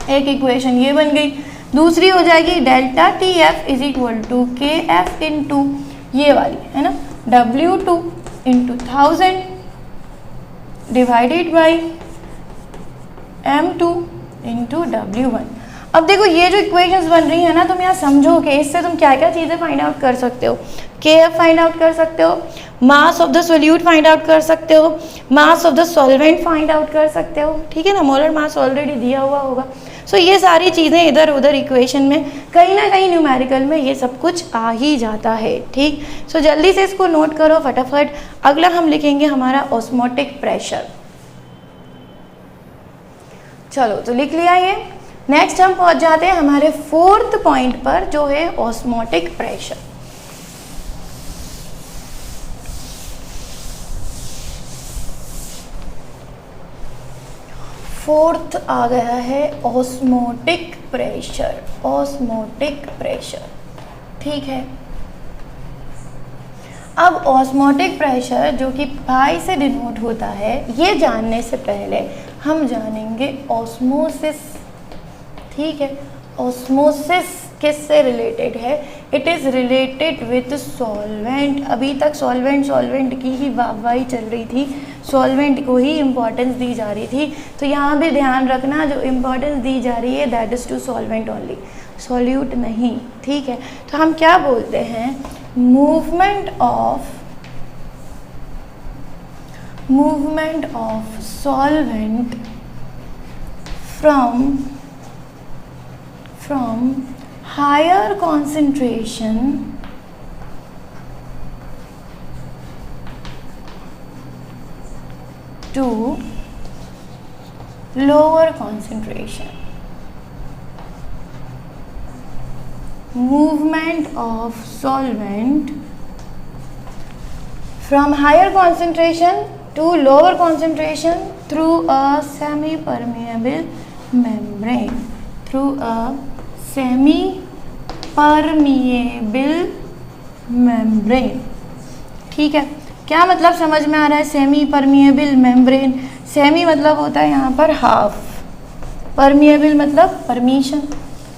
एक इक्वेशन ये बन गई। दूसरी हो जाएगी delta T F is equal to K F into ये वाली है ना W2 into 1000 divided by M2 into W1। अब देखो ये जो इक्वेशंस बन रही है ना, तुम यहाँ समझो कि इससे तुम क्या क्या चीज़ें फाइंड आउट कर सकते हो। के एफ फाइंड आउट कर सकते हो, मास of the solute find out कर सकते हो, मास of the solvent find out कर सकते हो, ठीक है ना, मोलर मास ऑलरेडी दिया हुआ होगा। सो ये सारी चीज़ें इधर उधर इक्वेशन में कहीं ना कहीं न्यूमेरिकल में ये सब कुछ आ ही जाता है, ठीक। सो जल्दी से इसको नोट करो फटाफट। अगला हम लिखेंगे हमारा ऑस्मोटिक प्रेशर। चलो तो लिख लिया ये। नेक्स्ट हम पहुंच जाते हैं हमारे 4th पॉइंट पर जो है ऑस्मोटिक प्रेशर। फोर्थ आ गया है ऑस्मोटिक प्रेशर। ऑस्मोटिक प्रेशर, ठीक है। अब ऑस्मोटिक प्रेशर जो कि पाई से डिनोट होता है, ये जानने से पहले हम जानेंगे ऑस्मोसिस, ठीक है। ऑस्मोसिस किससे रिलेटेड है, it is related with solvent. अभी तक सॉल्वेंट की ही वाहवाही चल रही थी, सॉल्वेंट को ही इम्पोर्टेंस दी जा रही थी। तो यहाँ भी ध्यान रखना, जो इम्पोर्टेंस दी जा रही है that is to solvent only, solute नहीं, ठीक है। तो हम क्या बोलते हैं, movement of solvent from higher concentration to lower concentration. Movement of solvent from higher concentration to lower concentration through a semi-permeable membrane. Through a semi-permeable membrane, ठीक है। क्या मतलब समझ में आ रहा है, सेमी परमिएबल मेम्ब्रेन। सेमी मतलब होता है यहाँ पर हाफ, परमिएबल मतलब परमिशन।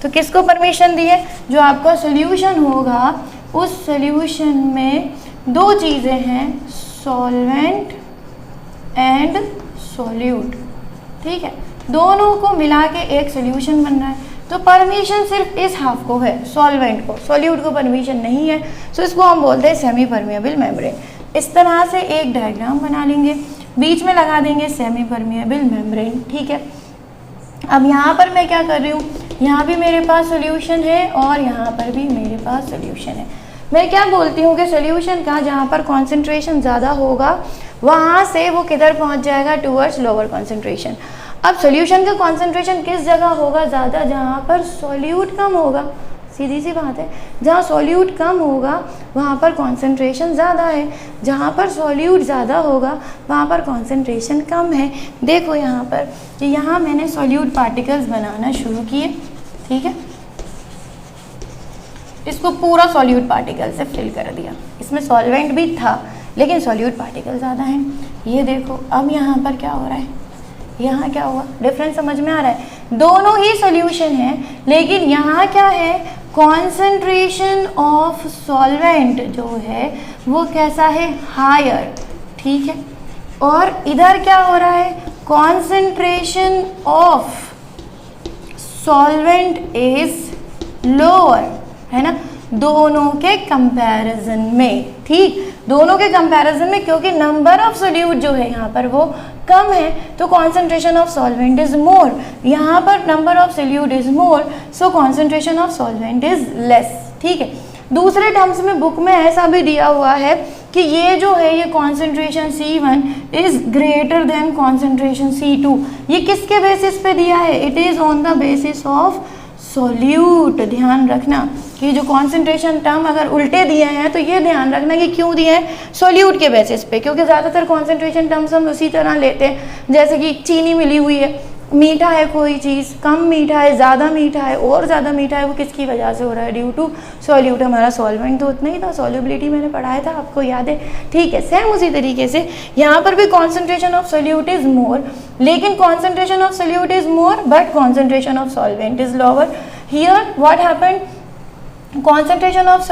तो किसको परमिशन दी है, जो आपका सोल्यूशन होगा उस सोल्यूशन में 2 चीज़ें हैं, सॉल्वेंट एंड सॉल्यूट, ठीक है। दोनों को मिला के एक सोल्यूशन बन रहा है। तो परमिशन सिर्फ इस हाफ को है, सॉल्वेंट को, सॉल्यूट को परमिशन नहीं है। सो इसको हम बोलते हैं सेमी परमिएबल मेम्ब्रेन। इस तरह से एक डायग्राम बना लेंगे, बीच में लगा देंगे सेमी परमिएबल मेम्ब्रेन, ठीक है। अब यहाँ पर मैं क्या कर रही हूँ, यहाँ भी मेरे पास सोल्यूशन है और यहाँ पर भी मेरे पास सोल्यूशन है। मैं क्या बोलती हूँ कि सोल्यूशन का जहाँ पर कॉन्सेंट्रेशन ज़्यादा होगा वहाँ से वो किधर पहुँच जाएगा, टूवर्ड्स लोअर कॉन्सेंट्रेशन। अब सोल्यूशन का कॉन्सेंट्रेशन किस जगह होगा ज़्यादा, जहाँ पर सॉल्यूट कम होगा, सीधी सी बात है। जहाँ सॉल्यूट कम होगा वहाँ पर कॉन्सेंट्रेशन ज़्यादा है, जहाँ पर सॉल्यूट ज़्यादा होगा वहाँ पर कॉन्सेंट्रेशन कम है। देखो यहाँ पर कि यहाँ मैंने सॉल्यूट पार्टिकल्स बनाना शुरू किए, ठीक है। इसको पूरा सॉल्यूट पार्टिकल से फिल कर दिया। इसमें सॉल्वेंट भी था लेकिन सॉल्यूट पार्टिकल ज़्यादा हैं। ये देखो अब यहाँ पर क्या हो रहा है, यहाँ क्या हुआ, डिफरेंस समझ में आ रहा है। दोनों ही सॉल्यूशन हैं लेकिन यहाँ क्या है, कॉन्सेंट्रेशन ऑफ सॉल्वेंट जो है वो कैसा है, हायर, ठीक है। और इधर क्या हो रहा है, concentration of solvent is lower, है ना, दोनों के कंपैरिजन में, ठीक, दोनों के कंपैरिजन में, क्योंकि नंबर ऑफ सोल्यूट जो है यहाँ पर वो कम है तो concentration of solvent is more. यहाँ पर number of solute is more so concentration of solvent is less, ठीक है। दूसरे टर्म्स में बुक में ऐसा भी दिया हुआ है कि ये जो है ये concentration C1 is greater than concentration C2। ये किसके बेसिस पे दिया है, it is on the basis of solute. ध्यान रखना कि जो कॉन्सेंट्रेशन टर्म अगर उल्टे दिए हैं तो ये ध्यान रखना कि क्यों दिए हैं, सोल्यूट के बेसिस पे, क्योंकि ज़्यादातर कॉन्सेंट्रेशन टर्म्स हम उसी तरह लेते हैं, जैसे कि चीनी मिली हुई है, मीठा है कोई चीज़, कम मीठा है, ज़्यादा मीठा है, और ज़्यादा मीठा है, वो किसकी वजह से हो रहा है, ड्यू टू सॉल्यूट। हमारा सॉल्वेंट तो उतना ही था, सॉल्युबिलिटी मैंने पढ़ाया था, आपको याद है, ठीक है। सेम उसी तरीके से यहाँ पर भी concentration of solute is more, लेकिन concentration of solute is more but concentration of solvent is lower. Here what happened, concentration of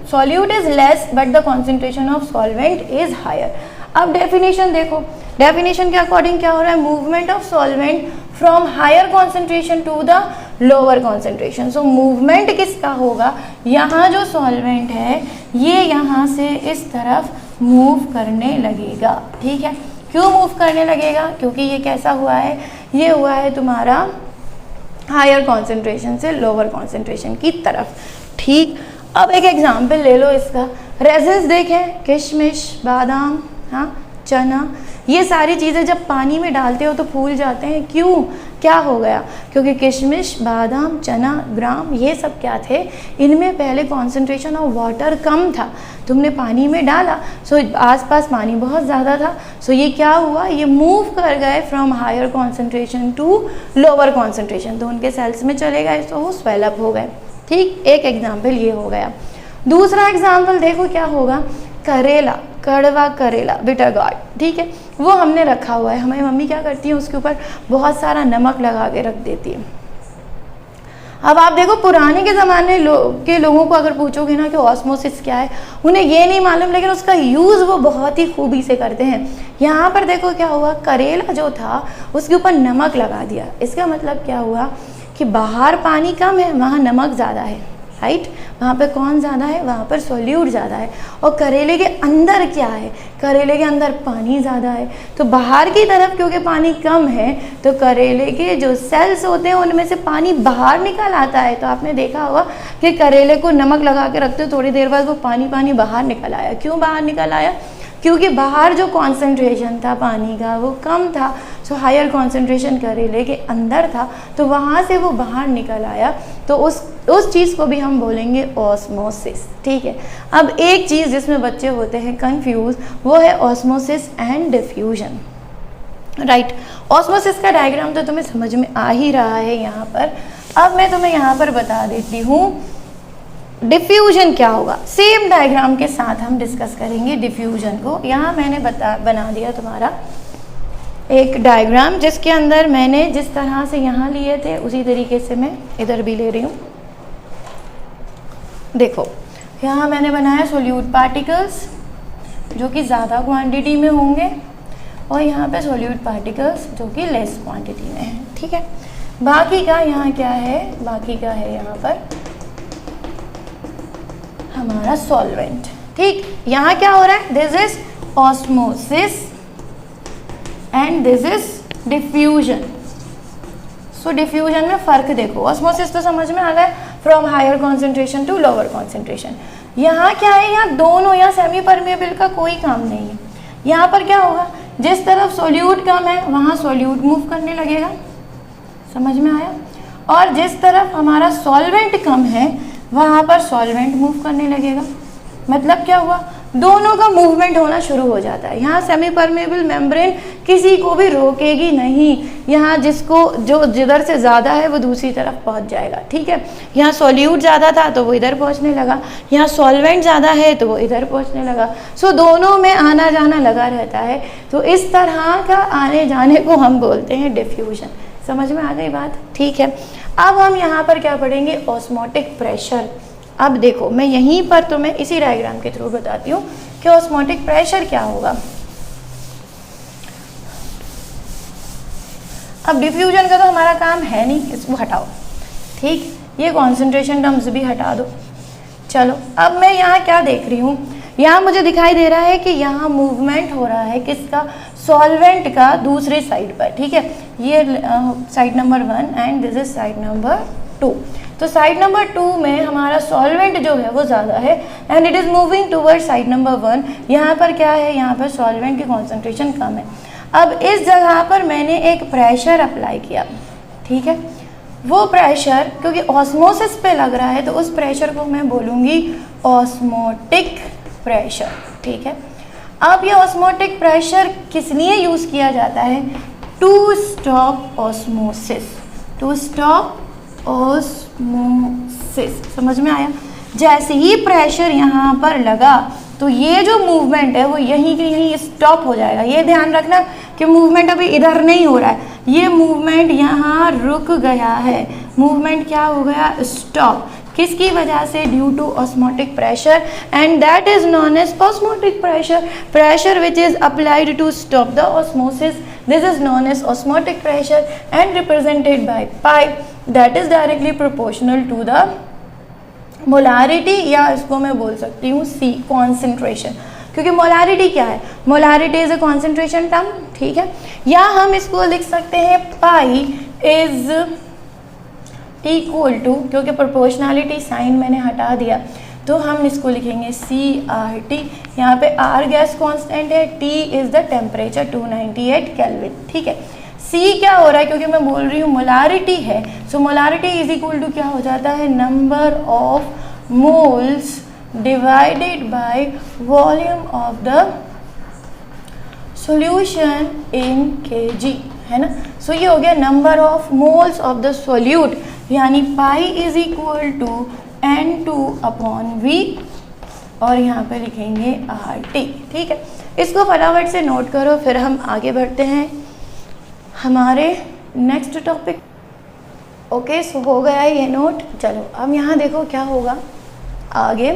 solute is less but the concentration of solvent is higher। अब definition देखो, definition के according क्या हो रहा है, movement of solvent from higher concentration to the lower concentration. So movement किसका होगा, यहाँ जो सॉल्वेंट है ये यहाँ से इस तरफ मूव करने लगेगा, ठीक है। क्यों मूव करने लगेगा, क्योंकि ये कैसा हुआ है, ये हुआ है तुम्हारा हायर कॉन्सेंट्रेशन से लोअर कॉन्सेंट्रेशन की तरफ, ठीक। अब एक एग्जाम्पल ले लो इसका, रेजिन्स देखें, किशमिश, बादाम, हाँ, चना, ये सारी चीज़ें जब पानी में डालते हो तो फूल जाते हैं, क्यों, क्या हो गया, क्योंकि किशमिश, बादाम, चना, ग्राम, ये सब क्या थे, इनमें पहले कॉन्सेंट्रेशन ऑफ वाटर कम था, तुमने पानी में डाला, सो आसपास पानी बहुत ज़्यादा था, सो ये क्या हुआ, ये मूव कर गए from higher concentration to lower concentration, तो उनके सेल्स में चले गए, तो वो स्वेलअप हो गए, ठीक। एक एग्जाम्पल ये हो गया। दूसरा एग्जाम्पल देखो क्या होगा, करेला, कड़वा करेला, बिटर गार्ड, ठीक है, वो हमने रखा हुआ है, हमारी मम्मी क्या करती है, उसके ऊपर बहुत सारा नमक लगा के रख देती है। अब आप देखो पुराने के ज़माने के लोगों को अगर पूछोगे ना कि ऑस्मोसिस क्या है, उन्हें ये नहीं मालूम, लेकिन उसका यूज़ वो बहुत ही खूबी से करते हैं। यहाँ पर देखो क्या हुआ, करेला जो था उसके ऊपर नमक लगा दिया, इसका मतलब क्या हुआ कि बाहर पानी कम है, वहाँ नमक ज़्यादा है, राइट, वहाँ पे कौन ज़्यादा है, वहाँ पर सोल्यूट ज़्यादा है, और करेले के अंदर क्या है, करेले के अंदर पानी ज़्यादा है, तो बाहर की तरफ क्योंकि पानी कम है तो करेले के जो सेल्स होते हैं उनमें से पानी बाहर निकल आता है। तो आपने देखा होगा कि करेले को नमक लगा के रखते हो, थोड़ी देर बाद वो पानी बाहर निकल आया, क्यों बाहर निकल आया, क्योंकि बाहर जो कॉन्सेंट्रेशन था पानी का वो कम था, सो हायर कॉन्सेंट्रेशन करेले के अंदर था, तो वहाँ से वो बाहर निकल आया, तो उस चीज़ को भी हम बोलेंगे ऑस्मोसिस, ठीक है। अब एक चीज़ जिसमें बच्चे होते हैं कंफ्यूज, वो है osmosis and diffusion, right. Osmosis का डायग्राम तो तुम्हें समझ में आ ही रहा है यहाँ पर। अब मैं तुम्हें यहाँ पर बता देती हूँ डिफ्यूजन क्या होगा, सेम डायग्राम के साथ हम डिस्कस करेंगे डिफ्यूजन को। यहाँ मैंने बना दिया तुम्हारा एक डायग्राम, जिसके अंदर मैंने जिस तरह से यहाँ लिए थे उसी तरीके से मैं इधर भी ले रही हूँ। देखो यहाँ मैंने बनाया सोल्यूट पार्टिकल्स जो कि ज़्यादा क्वांटिटी में होंगे, और यहाँ पे सोल्यूट पार्टिकल्स जो कि लेस क्वांटिटी में हैं, ठीक है। बाकी का यहाँ क्या है, बाकी का है यहाँ पर हमारा सॉल्वेंट, ठीक। यहाँ क्या हो रहा है, this is osmosis and this is diffusion. So diffusion में फ़र्क देखो, ऑस्मोसिस तो समझ में आ गया, from higher concentration to lower concentration. यहाँ क्या है, यहाँ दोनों, यहाँ सेमी परमेबल का कोई काम नहीं है। यहाँ पर क्या होगा, जिस तरफ सोल्यूट कम है वहाँ सोल्यूट मूव करने लगेगा, समझ में आया, और जिस तरफ हमारा सॉल्वेंट कम है वहाँ पर सॉल्वेंट मूव करने लगेगा। मतलब क्या हुआ, दोनों का मूवमेंट होना शुरू हो जाता है। यहाँ सेमी परमेबल मेम्ब्रेन किसी को भी रोकेगी नहीं, यहाँ जिधर से ज़्यादा है वो दूसरी तरफ पहुँच जाएगा, ठीक है। यहाँ सॉल्यूट ज़्यादा था तो वो इधर पहुँचने लगा, यहाँ सॉल्वेंट ज़्यादा है तो वो इधर पहुँचने लगा। सो दोनों में आना जाना लगा रहता है, तो इस तरह का आने जाने को हम बोलते हैं डिफ्यूजन। समझ में आ गई बात, ठीक है। अब हम यहाँ पर क्या पढ़ेंगे, ऑस्मोटिक प्रेशर। अब देखो मैं यहीं पर तुम्हें इसी डायग्राम के थ्रू बताती हूँ कि ऑस्मोटिक प्रेशर क्या होगा। अब डिफ्यूजन का तो हमारा काम है नहीं, इसको हटाओ, ठीक, ये कॉन्सेंट्रेशन टर्म्स भी हटा दो। चलो अब मैं यहाँ क्या देख रही हूँ, यहाँ मुझे दिखाई दे रहा है कि यहाँ मूवमेंट हो रहा है किसका, सॉल्वेंट का दूसरे साइड पर, ठीक है। ये side number 1 and this is side number 2। तो साइड नंबर 2 में हमारा सॉल्वेंट जो है वो ज़्यादा है and it is moving toward side number 1। यहाँ पर क्या है, यहाँ पर सॉल्वेंट की कॉन्सेंट्रेशन कम है। अब इस जगह पर मैंने एक प्रेशर अप्लाई किया, ठीक है। वो प्रेशर क्योंकि ऑस्मोसिस पे लग रहा है तो उस प्रेशर को मैं बोलूँगी ऑस्मोटिक प्रेशर, ठीक है। अब ये ऑस्मोटिक प्रेशर किस लिए यूज़ किया जाता है? To stop osmosis, to stop osmosis, समझ में आया? जैसे ही प्रेशर यहाँ पर लगा तो ये जो मूवमेंट है वो यहीं के यहीं स्टॉप हो जाएगा। ये ध्यान रखना कि मूवमेंट अभी इधर नहीं हो रहा है, ये मूवमेंट यहाँ रुक गया है। मूवमेंट क्या हो गया? स्टॉप। किसकी वजह से? Due to osmotic pressure, and that is known as osmotic pressure. Pressure which is applied to stop the osmosis, this is known as osmotic pressure and represented by pi that is directly proportional to the molarity, या इसको मैं बोल सकती हूँ सी concentration, क्योंकि molarity क्या है? Molarity is a concentration term, ठीक है। या हम इसको लिख सकते हैं पाई इज इक्वल टू, क्योंकि प्रोपोर्शनलिटी साइन मैंने हटा दिया तो हम इसको लिखेंगे CRT। यहाँ पे R गैस कांस्टेंट है, T is the temperature 298 kelvin, ठीक है। C क्या हो रहा है? क्योंकि मैं बोल रही हूँ मोलारिटी है, सो मोलारिटी इज इक्वल टू क्या हो जाता है? Number of moles divided by volume of the solution in kg, है ना। सो ये हो गया number of moles of the solute, यानी पाई इज इक्वल टू N2/V और यहाँ पे लिखेंगे RT, ठीक है। इसको फटाफट से नोट करो, फिर हम आगे बढ़ते हैं हमारे नेक्स्ट टॉपिक। ओके, सो हो गया ये नोट। चलो अब यहाँ देखो क्या होगा आगे।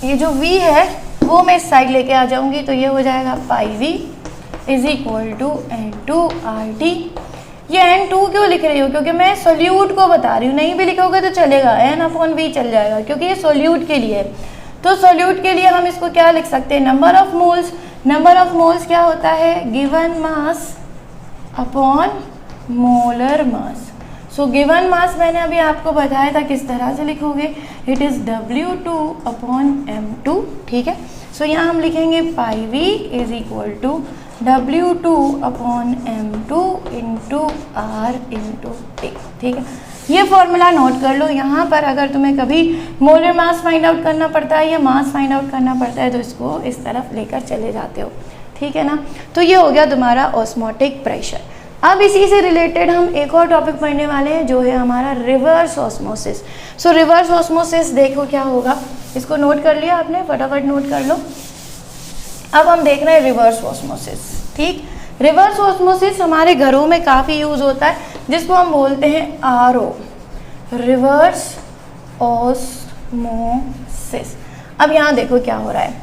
ये जो V है वो मैं इस साइड लेके आ जाऊंगी, तो ये हो जाएगा pi V is equal to N2RT। ये N2 क्यों लिख रही हो? क्योंकि मैं सोल्यूट को बता रही हूँ, नहीं भी लिखोगे तो चलेगा, N/V चल जाएगा, क्योंकि ये सोल्यूट के लिए है। तो सोल्यूट के लिए हम इसको क्या लिख सकते हैं? Number of moles. Number of moles क्या होता है? Given mass upon molar mass. So given mass मैंने अभी आपको बताया था किस तरह से लिखोगे, इट इज़ W2/M2, ठीक है। सो यहाँ हम लिखेंगे pi V is equal to W2/M2 into R into T, ठीक है। ये फॉर्मूला नोट कर लो। यहाँ पर अगर तुम्हें कभी मोलर मास फाइंड आउट करना पड़ता है या मास फाइंड आउट करना पड़ता है तो इसको इस तरफ लेकर चले जाते हो, ठीक है ना। तो ये हो गया तुम्हारा ऑस्मोटिक प्रेशर। अब इसी से रिलेटेड हम एक और टॉपिक पढ़ने वाले हैं जो है हमारा रिवर्स ऑस्मोसिस। सो रिवर्स ऑस्मोसिस देखो क्या होगा, इसको नोट कर लिया आपने? फटाफट नोट कर लो। अब हम देख रहे हैं रिवर्स ऑस्मोसिस, ठीक। रिवर्स ऑस्मोसिस हमारे घरों में काफ़ी यूज़ होता है, जिसको हम बोलते हैं RO, रिवर्स ऑस्मोसिस। अब यहाँ देखो क्या हो रहा है,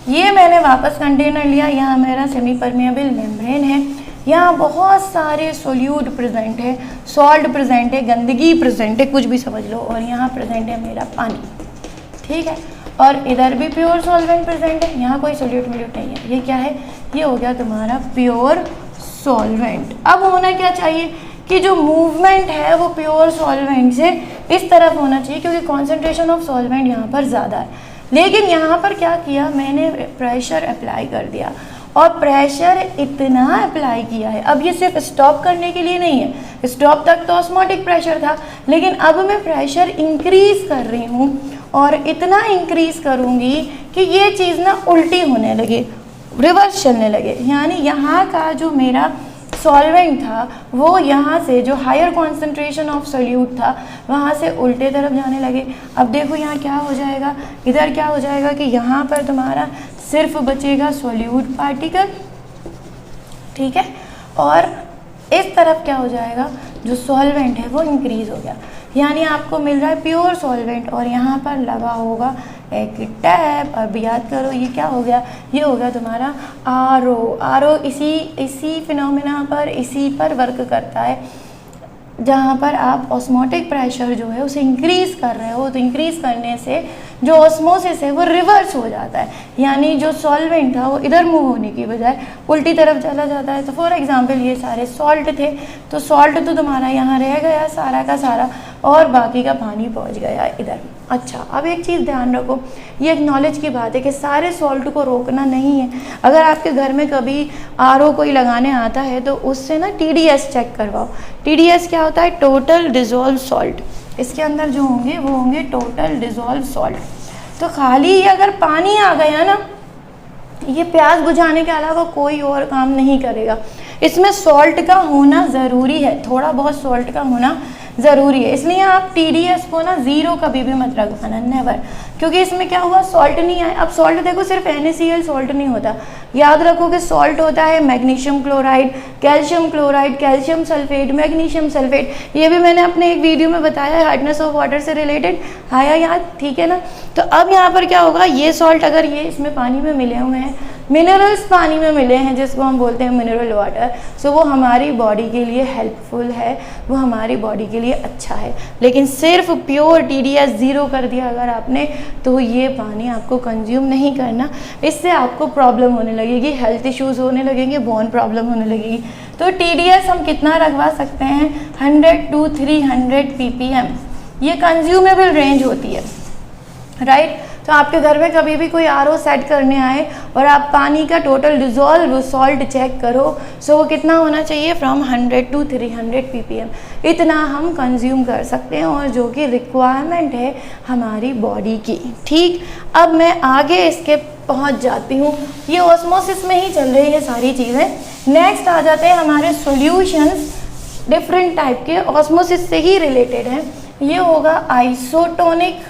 ये मैंने वापस कंटेनर लिया, यहाँ मेरा सेमी परमेएबल मेम्ब्रेन है, यहाँ बहुत सारे सोल्यूट प्रेजेंट है, सॉल्ट प्रेजेंट है, गंदगी प्रेजेंट है, कुछ भी समझ लो, और यहाँ प्रेजेंट है मेरा पानी, ठीक है। और इधर भी प्योर सॉल्वेंट प्रेजेंट है, यहाँ कोई सोल्यूट मिल्यूट नहीं है। ये क्या है? ये हो गया तुम्हारा प्योर सॉल्वेंट। अब होना क्या चाहिए कि जो मूवमेंट है वो प्योर सॉल्वेंट से इस तरफ होना चाहिए, क्योंकि कॉन्सेंट्रेशन ऑफ सॉल्वेंट यहाँ पर ज़्यादा है। लेकिन यहाँ पर क्या किया मैंने? प्रेशर अप्लाई कर दिया, और प्रेशर इतना अप्लाई किया है। अब ये सिर्फ स्टॉप करने के लिए नहीं है, स्टॉप तक तो ऑस्मोटिक प्रेशर था, लेकिन अब मैं प्रेशर इंक्रीज कर रही हूँ, और इतना इंक्रीज करूँगी कि ये चीज़ ना उल्टी होने लगे, रिवर्स चलने लगे। यानी यहाँ का जो मेरा सॉल्वेंट था वो यहाँ से जो हायर कॉन्सेंट्रेशन ऑफ सोल्यूट था वहाँ से उल्टे तरफ जाने लगे। अब देखो यहाँ क्या हो जाएगा, इधर क्या हो जाएगा कि यहाँ पर तुम्हारा सिर्फ बचेगा सोल्यूट पार्टिकल, ठीक है। और इस तरफ क्या हो जाएगा, जो सॉल्वेंट है वो इंक्रीज हो गया, यानी आपको मिल रहा है प्योर सॉल्वेंट, और यहाँ पर लगा होगा एक टैप। अब याद करो ये क्या हो गया, ये हो गया तुम्हारा RO इसी फिनोमेना पर, इसी पर वर्क करता है, जहाँ पर आप ऑस्मोटिक प्रेशर जो है उसे इंक्रीज़ कर रहे हो, तो इंक्रीज़ करने से जो ऑस्मोसिस है वो रिवर्स हो जाता है, यानी जो सॉल्वेंट था वो इधर मूव होने की बजाय उल्टी तरफ चला जाता है। तो फॉर एग्जांपल ये सारे सॉल्ट थे, तो सॉल्ट तो तुम्हारा यहाँ रह गया सारा का सारा, और बाकी का पानी पहुँच गया इधर। अच्छा, अब एक चीज़ ध्यान रखो, ये एक नॉलेज की बात है कि सारे सॉल्ट को रोकना नहीं है। अगर आपके घर में कभी आरओ कोई लगाने आता है तो उससे ना TDS चेक करवाओ। TDS क्या होता है? Total dissolve salt. इसके अंदर जो होंगे वो होंगे टोटल डिज़ोल्व सॉल्ट। तो खाली ये अगर पानी आ गया ना, ये प्यास बुझाने के अलावा कोई और काम नहीं करेगा। इसमें सॉल्ट का होना ज़रूरी है, थोड़ा बहुत सॉल्ट का होना ज़रूरी है। इसलिए आप TDS को ना 0 कभी भी मत रखवाना, नेवर, क्योंकि इसमें क्या हुआ, सॉल्ट नहीं आए। अब सॉल्ट देखो, सिर्फ NaCl सॉल्ट नहीं होता, याद रखो कि सॉल्ट होता है magnesium chloride, calcium chloride, calcium sulphate, magnesium sulphate. ये भी मैंने अपने एक वीडियो में बताया है हार्डनेस ऑफ वाटर से रिलेटेड, आया याद? ठीक है ना। तो अब यहाँ पर क्या होगा, ये सॉल्ट अगर ये इसमें पानी में मिले हुए हैं, मिनरल्स पानी में मिले हैं जिसको हम बोलते हैं मिनरल वाटर, सो वो हमारी बॉडी के लिए हेल्पफुल है, वो हमारी बॉडी के लिए अच्छा है। लेकिन सिर्फ प्योर TDS 0 कर दिया अगर आपने, तो ये पानी आपको कंज्यूम नहीं करना, इससे आपको प्रॉब्लम होने लगेगी, हेल्थ इश्यूज़ होने लगेंगे, बोन प्रॉब्लम होने लगेगी। तो TDS हम कितना रखवा सकते हैं? 100 to 300 ppm, ये कंज्यूमेबल रेंज होती है, राइट। तो आपके घर में कभी भी कोई RO सेट करने आए और आप पानी का टोटल डिज़ोल्व सॉल्ट चेक करो, सो वो कितना होना चाहिए? फ्रॉम 100 to 300 ppm, इतना हम कंज्यूम कर सकते हैं, और जो कि रिक्वायरमेंट है हमारी बॉडी की। ठीक, अब मैं आगे इसके पहुंच जाती हूँ, ये ऑस्मोसिस में ही चल रही है सारी चीज़ें। नेक्स्ट आ जाते हैं हमारे सॉल्यूशंस, डिफरेंट टाइप के ऑस्मोसिस से ही रिलेटेड हैं। ये होगा आइसोटोनिक,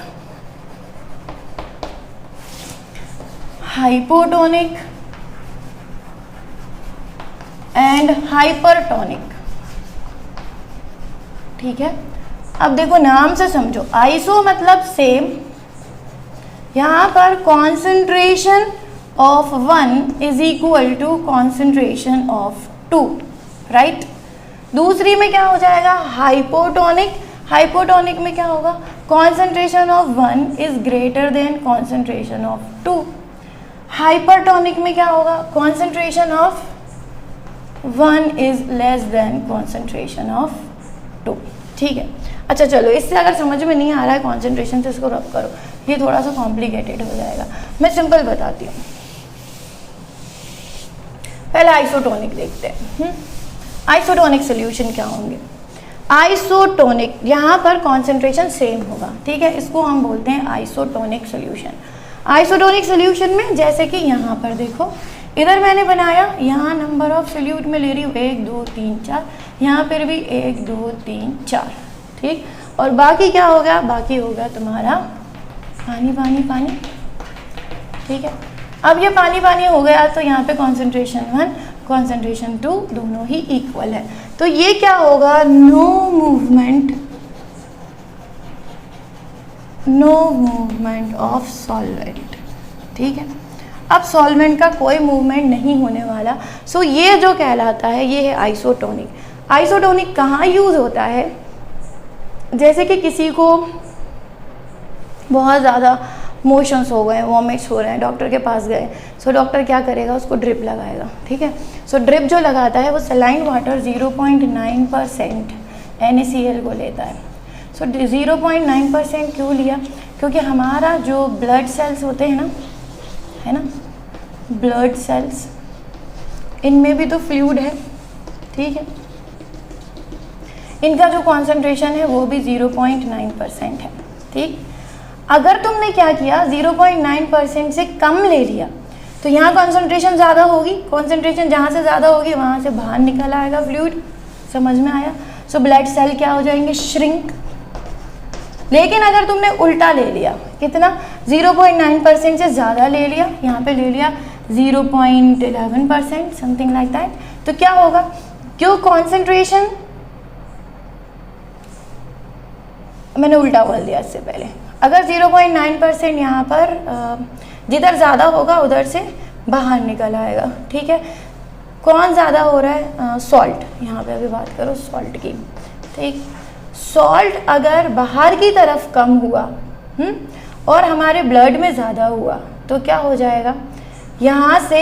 हाइपोटोनिक एंड हाइपरटोनिक। ठीक है, अब देखो नाम से समझो, आइसो मतलब सेम, यहाँ पर concentration of 1 is equal to concentration of 2, right. दूसरी में क्या हो जाएगा? हाइपोटोनिक, हाइपोटोनिक में क्या होगा? Concentration of 1 is greater than concentration of 2। Hypertonic में क्या होगा? Concentration of 1 is less than concentration of 2। ठीक है, अच्छा चलो, इससे अगर समझ में नहीं आ रहा है कॉन्सेंट्रेशन, से इसको रब करो, ये थोड़ा सा कॉम्प्लिकेटेड हो जाएगा, मैं सिंपल बताती हूँ। पहले आइसोटोनिक देखते हैं। आइसोटोनिक सोल्यूशन क्या होंगे? आइसोटोनिक, यहाँ पर कॉन्सेंट्रेशन सेम होगा, ठीक है, इसको हम बोलते हैं आइसोटोनिक सोल्यूशन। आइसोटोनिक सोल्यूशन में जैसे कि यहाँ पर देखो, इधर मैंने बनाया, यहाँ नंबर ऑफ सोल्यूट में ले रही हूँ 1 2 3 4, यहाँ पर भी 1 2 3 4, ठीक। और बाकी क्या होगा? बाकी होगा तुम्हारा पानी पानी पानी, ठीक है। अब ये पानी पानी हो गया, तो यहाँ पे कॉन्सेंट्रेशन 1 कॉन्सेंट्रेशन 2 दोनों ही इक्वल है, तो ये क्या होगा? नो मूवमेंट ऑफ सॉल्वेंट, ठीक है। अब सॉल्वेंट का कोई मूवमेंट नहीं होने वाला, सो ये जो कहलाता है ये है आइसोटोनिक। आइसोटोनिक कहाँ यूज़ होता है? जैसे कि किसी को बहुत ज़्यादा मोशंस हो गए, वॉमिट्स हो रहे हैं, डॉक्टर के पास गए, सो डॉक्टर क्या करेगा? उसको ड्रिप लगाएगा, ठीक है। सो ड्रिप जो लगाता है वो सलाइन वाटर 0.9% NaCl को लेता है। सो 0.9% क्यों लिया? क्योंकि हमारा जो ब्लड सेल्स होते हैं ना, है ना, ब्लड सेल्स, इनमें भी तो फ्लूइड है, ठीक है, इनका जो कॉन्सेंट्रेशन है वो भी 0.9% है, ठीक। अगर तुमने क्या किया, 0.9% से कम ले लिया, तो यहाँ कॉन्सेंट्रेशन ज़्यादा होगी, कॉन्सेंट्रेशन जहाँ से ज़्यादा होगी वहाँ से बाहर निकल आएगा फ्लूइड, समझ में आया। सो ब्लड सेल क्या हो जाएंगे? श्रिंक। लेकिन अगर तुमने उल्टा ले लिया, कितना? 0.9% से ज़्यादा ले लिया, यहाँ पे ले लिया 0.11%, समथिंग लाइक दैट, तो क्या होगा? क्यों कॉन्सेंट्रेशन, मैंने उल्टा बोल दिया इससे पहले, अगर 0.9% यहाँ पर जिधर ज़्यादा होगा उधर से बाहर निकल आएगा, ठीक है। कौन ज़्यादा हो रहा है? सॉल्ट, यहाँ पे अभी बात करो सॉल्ट की, ठीक। सॉल्ट अगर बाहर की तरफ कम हुआ और हमारे ब्लड में ज़्यादा हुआ तो क्या हो जाएगा? यहाँ से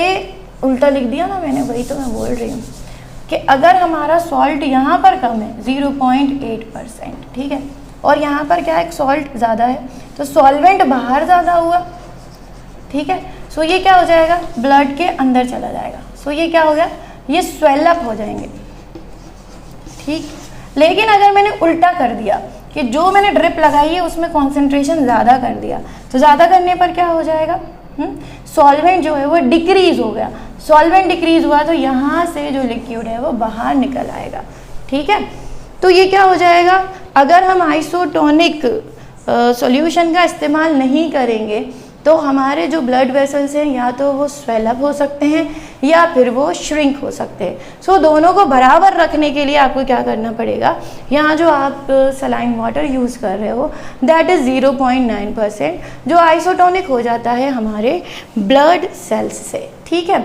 उल्टा लिख दिया ना मैंने, वही तो मैं बोल रही हूँ कि अगर हमारा सॉल्ट यहाँ पर कम है 0.8%, ठीक है, और यहाँ पर क्या है? सॉल्ट ज़्यादा है, तो सॉल्वेंट बाहर ज़्यादा हुआ, ठीक है। सो ये क्या हो जाएगा, ब्लड के अंदर चला जाएगा। सो ये क्या हो गया, ये स्वेल अप हो जाएंगे, ठीक। लेकिन अगर मैंने उल्टा कर दिया कि जो मैंने ड्रिप लगाई है उसमें कॉन्सेंट्रेशन ज़्यादा कर दिया, तो ज़्यादा करने पर क्या हो जाएगा, सॉल्वेंट जो है वो डिक्रीज हो गया। सॉल्वेंट डिक्रीज हुआ तो यहाँ से जो लिक्विड है वो बाहर निकल आएगा, ठीक है। तो ये क्या हो जाएगा, अगर हम आइसोटोनिक सॉल्यूशन का इस्तेमाल नहीं करेंगे तो हमारे जो ब्लड वेसल्स हैं या तो वो स्वेल अप हो सकते हैं या फिर वो श्रिंक हो सकते हैं। सो दोनों को बराबर रखने के लिए आपको क्या करना पड़ेगा, यहाँ जो आप सलाइन वाटर यूज़ कर रहे हो दैट इज़ 0.9% जो आइसोटोनिक हो जाता है हमारे ब्लड सेल्स से, ठीक है।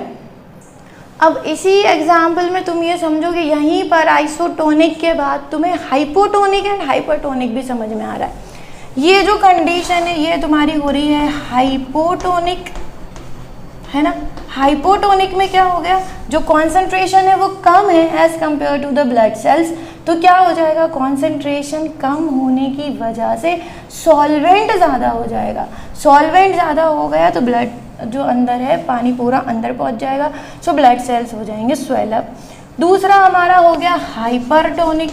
अब इसी एग्जाम्पल में तुम ये समझो कि यहीं पर आइसोटोनिक के बाद तुम्हें हाइपोटोनिक एंड हाइपरटोनिक भी समझ में आ रहा है। ये जो कंडीशन है ये तुम्हारी हो रही है हाइपोटोनिक, है ना। हाइपोटोनिक में क्या हो गया, जो कॉन्सेंट्रेशन है वो कम है as compare to the blood cells, तो क्या हो जाएगा, कॉन्सेंट्रेशन कम होने की वजह से सॉल्वेंट ज़्यादा हो जाएगा। सॉल्वेंट ज़्यादा हो गया तो ब्लड जो अंदर है पानी पूरा अंदर पहुंच जाएगा, सो ब्लड सेल्स हो जाएंगे स्वेल अप। दूसरा हमारा हो गया हाइपरटोनिक।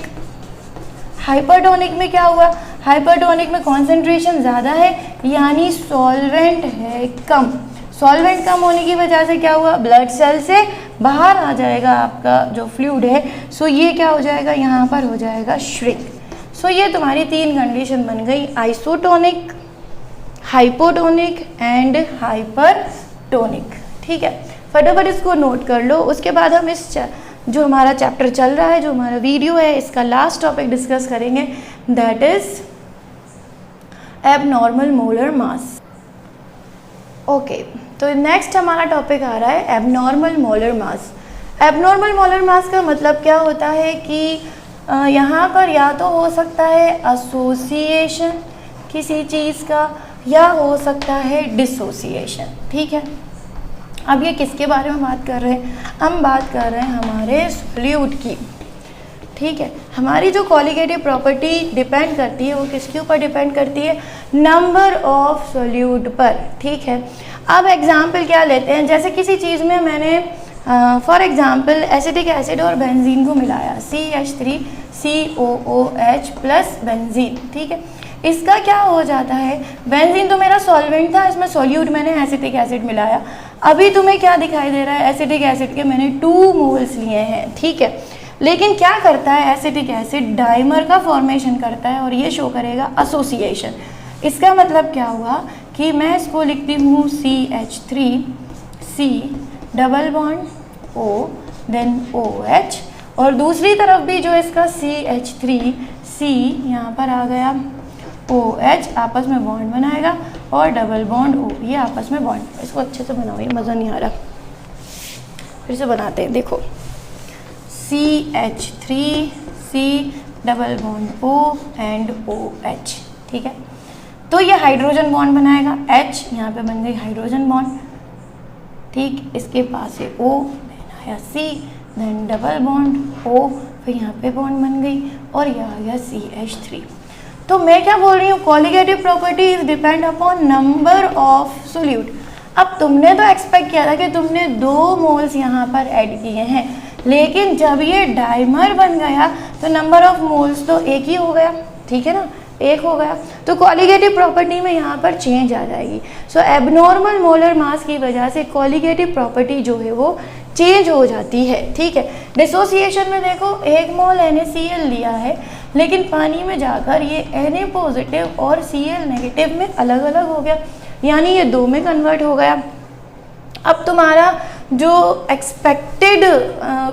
हाइपरटोनिक में क्या हुआ, हाइपरटोनिक में कॉन्सेंट्रेशन ज़्यादा है यानी सॉल्वेंट है कम। सॉल्वेंट कम होने की वजह से क्या हुआ, ब्लड सेल से बाहर आ जाएगा आपका जो फ्लूइड है, सो ये क्या हो जाएगा, यहाँ पर हो जाएगा श्रिंक। सो ये तुम्हारी तीन कंडीशन बन गई, आइसोटोनिक, हाइपोटोनिक एंड हाइपरटोनिक, ठीक है। फटाफट इसको नोट कर लो। उसके बाद हम इस जो हमारा चैप्टर चल रहा है, जो हमारा वीडियो है, इसका लास्ट टॉपिक डिस्कस करेंगे, that is abnormal molar mass. Okay, तो नेक्स्ट हमारा टॉपिक आ रहा है abnormal molar mass. Abnormal molar mass का मतलब क्या होता है कि यहाँ पर या तो हो सकता है एसोसिएशन किसी चीज़ का या हो सकता है डिसोसिएशन, ठीक है। अब ये किसके बारे में बात कर रहे हैं, हम बात कर रहे हैं हमारे सॉल्यूट की, ठीक है। हमारी जो कॉलिगेटिव प्रॉपर्टी डिपेंड करती है वो किसके ऊपर डिपेंड करती है, नंबर ऑफ सॉल्यूट पर, ठीक है। अब एग्जाम्पल क्या लेते हैं, जैसे किसी चीज़ में मैंने फॉर एग्जाम्पल एसिटिक एसिड और बेंजीन को मिलाया, CH3COOH प्लस बेंजीन, ठीक है। इसका क्या हो जाता है, बेंजीन तो मेरा सॉल्वेंट था, इसमें सॉल्यूट मैंने एसिटिक एसिड मिलाया। अभी तुम्हें क्या दिखाई दे रहा है, एसिटिक एसिड के मैंने 2 मोल्स लिए हैं, ठीक है। लेकिन क्या करता है एसिटिक एसिड, डाइमर का फॉर्मेशन करता है और ये शो करेगा एसोसिएशन। इसका मतलब क्या हुआ कि मैं इसको लिखती हूँ CH3C double bond O then OH, और दूसरी तरफ भी जो इसका CH3C यहाँ पर आ गया, OH आपस में बॉन्ड बनाएगा और डबल बॉन्ड O, ये आपस में बॉन्ड। इसको अच्छे से बनाओ, ये मज़ा नहीं आ रहा, फिर से बनाते हैं। देखो CH3C double bond O and OH, ठीक है। तो ये हाइड्रोजन बॉन्ड बनाएगा, H यहाँ पे बन गई हाइड्रोजन बॉन्ड, ठीक। इसके पास है O, देन आया C, then double bond O, फिर यहाँ पे बॉन्ड बन गई और यह आ गया CH3। तो मैं क्या बोल रही हूँ, colligative property is depend upon number of solute. अब तुमने तो एक्सपेक्ट किया था कि तुमने 2 मोल्स यहाँ पर ऐड किए हैं, लेकिन जब ये डाइमर बन गया तो नंबर ऑफ मोल्स तो एक ही हो गया, ठीक है ना, एक हो गया। तो कॉलिगेटिव प्रॉपर्टी में यहाँ पर चेंज आ जाएगी। सो एबनॉर्मल मोलर मास की वजह से कॉलिगेटिव प्रॉपर्टी जो है वो चेंज हो जाती है, ठीक है। डिसोसिएशन में देखो 1 मोल NaCl लिया है, लेकिन पानी में जाकर ये Na पॉजिटिव और Cl नेगेटिव में अलग अलग हो गया, यानी ये 2 में कन्वर्ट हो गया। अब तुम्हारा जो एक्सपेक्टेड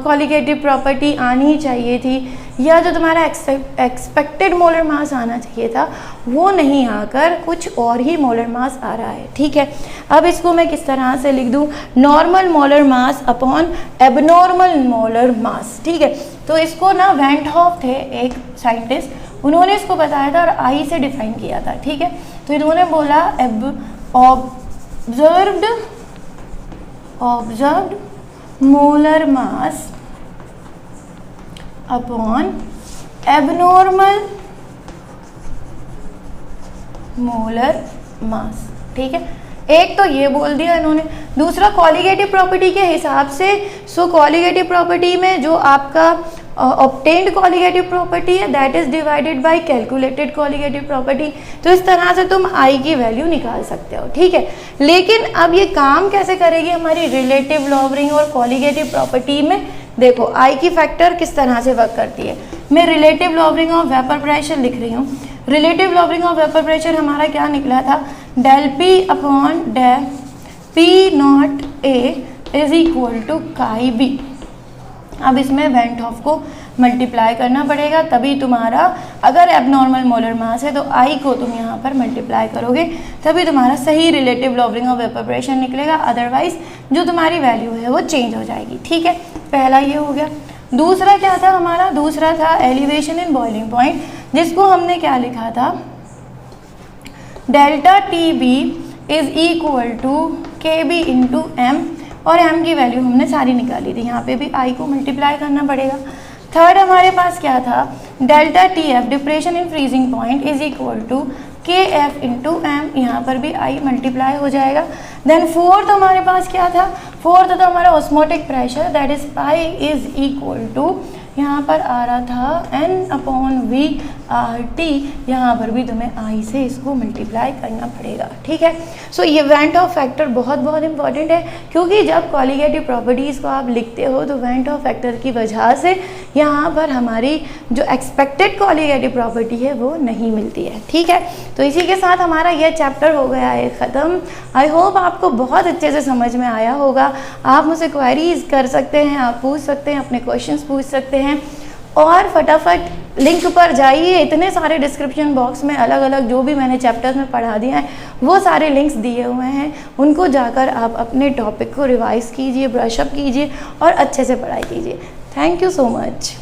कॉलिगेटिव प्रॉपर्टी आनी चाहिए थी या जो तुम्हारा एक्सपेक्टेड मोलर मास आना चाहिए था वो नहीं आकर कुछ और ही मोलर मास आ रहा है, ठीक है। अब इसको मैं किस तरह से लिख दूँ, normal molar mass upon abnormal molar mass, ठीक है। तो इसको ना वेंट हॉफ थे एक साइंटिस्ट, उन्होंने इसको बताया था और आई से डिफाइन किया था, ठीक है। तो इन्होंने बोला observed molar mass upon abnormal molar mass. ठीक है, एक तो ये बोल दिया इन्होंने। दूसरा कॉलीगेटिव प्रॉपर्टी के हिसाब से, सो कॉलीगेटिव प्रॉपर्टी में जो आपका ऑब्टेन्ड कॉलीगेटिव प्रॉपर्टी है that is divided by calculated colligative property. तो इस तरह से तुम आई की वैल्यू निकाल सकते हो। ठीक है, लेकिन अब ये काम कैसे करेगी हमारी रिलेटिव लॉवरिंग और कॉलीगेटिव प्रॉपर्टी में? देखो आई की फैक्टर किस तरह से वर्क करती है। मैं relative lowering of vapour pressure लिख रही हूँ। Relative lowering of vapour pressure हमारा क्या निकला था? Del P upon del P not A is equal to chi B. अब इसमें वेंट ऑफ को मल्टीप्लाई करना पड़ेगा, तभी तुम्हारा, अगर एबनॉर्मल मोलर मास है तो आई को तुम यहाँ पर मल्टीप्लाई करोगे तभी तुम्हारा सही relative lowering of vapour pressure निकलेगा, अदरवाइज जो तुम्हारी वैल्यू है वो चेंज हो जाएगी। ठीक है, पहला ये हो गया। दूसरा क्या था हमारा? दूसरा था एलिवेशन इन बॉइलिंग पॉइंट, जिसको हमने क्या लिखा था? Delta T B is equal to K B into M, और एम की वैल्यू हमने सारी निकाली थी। यहाँ पे भी आई को मल्टीप्लाई करना पड़ेगा। थर्ड हमारे पास क्या था? Delta T F depression in freezing point is equal to K F into M, यहाँ पर भी आई मल्टीप्लाई हो जाएगा। देन फोर्थ हमारे पास क्या था? फोर्थ था हमारा osmotic pressure that is pi is equal to, यहाँ पर आ रहा था N upon V R T, यहाँ पर भी तुम्हें आई से इसको मल्टीप्लाई करना पड़ेगा। ठीक है, सो ये वेंट ऑफ फैक्टर बहुत बहुत इंपॉर्टेंट है, क्योंकि जब कॉलीगेटिव प्रॉपर्टीज़ को आप लिखते हो तो वेंट ऑफ फैक्टर की वजह से यहाँ पर हमारी जो एक्सपेक्टेड कॉलीगेटिव प्रॉपर्टी है वो नहीं मिलती है। ठीक है, तो इसी के साथ हमारा यह चैप्टर हो गया है ख़त्म। आई होप आपको बहुत अच्छे से समझ में आया होगा। आप मुझसे क्वेरीज कर सकते हैं, आप पूछ सकते हैं, अपने क्वेश्चंस पूछ सकते हैं, और फटाफट लिंक पर जाइए। इतने सारे डिस्क्रिप्शन बॉक्स में अलग अलग जो भी मैंने चैप्टर्स में पढ़ा दिया है वो सारे लिंक्स दिए हुए हैं, उनको जाकर आप अपने टॉपिक को रिवाइज कीजिए, ब्रशअप कीजिए और अच्छे से पढ़ाई कीजिए। Thank you so much.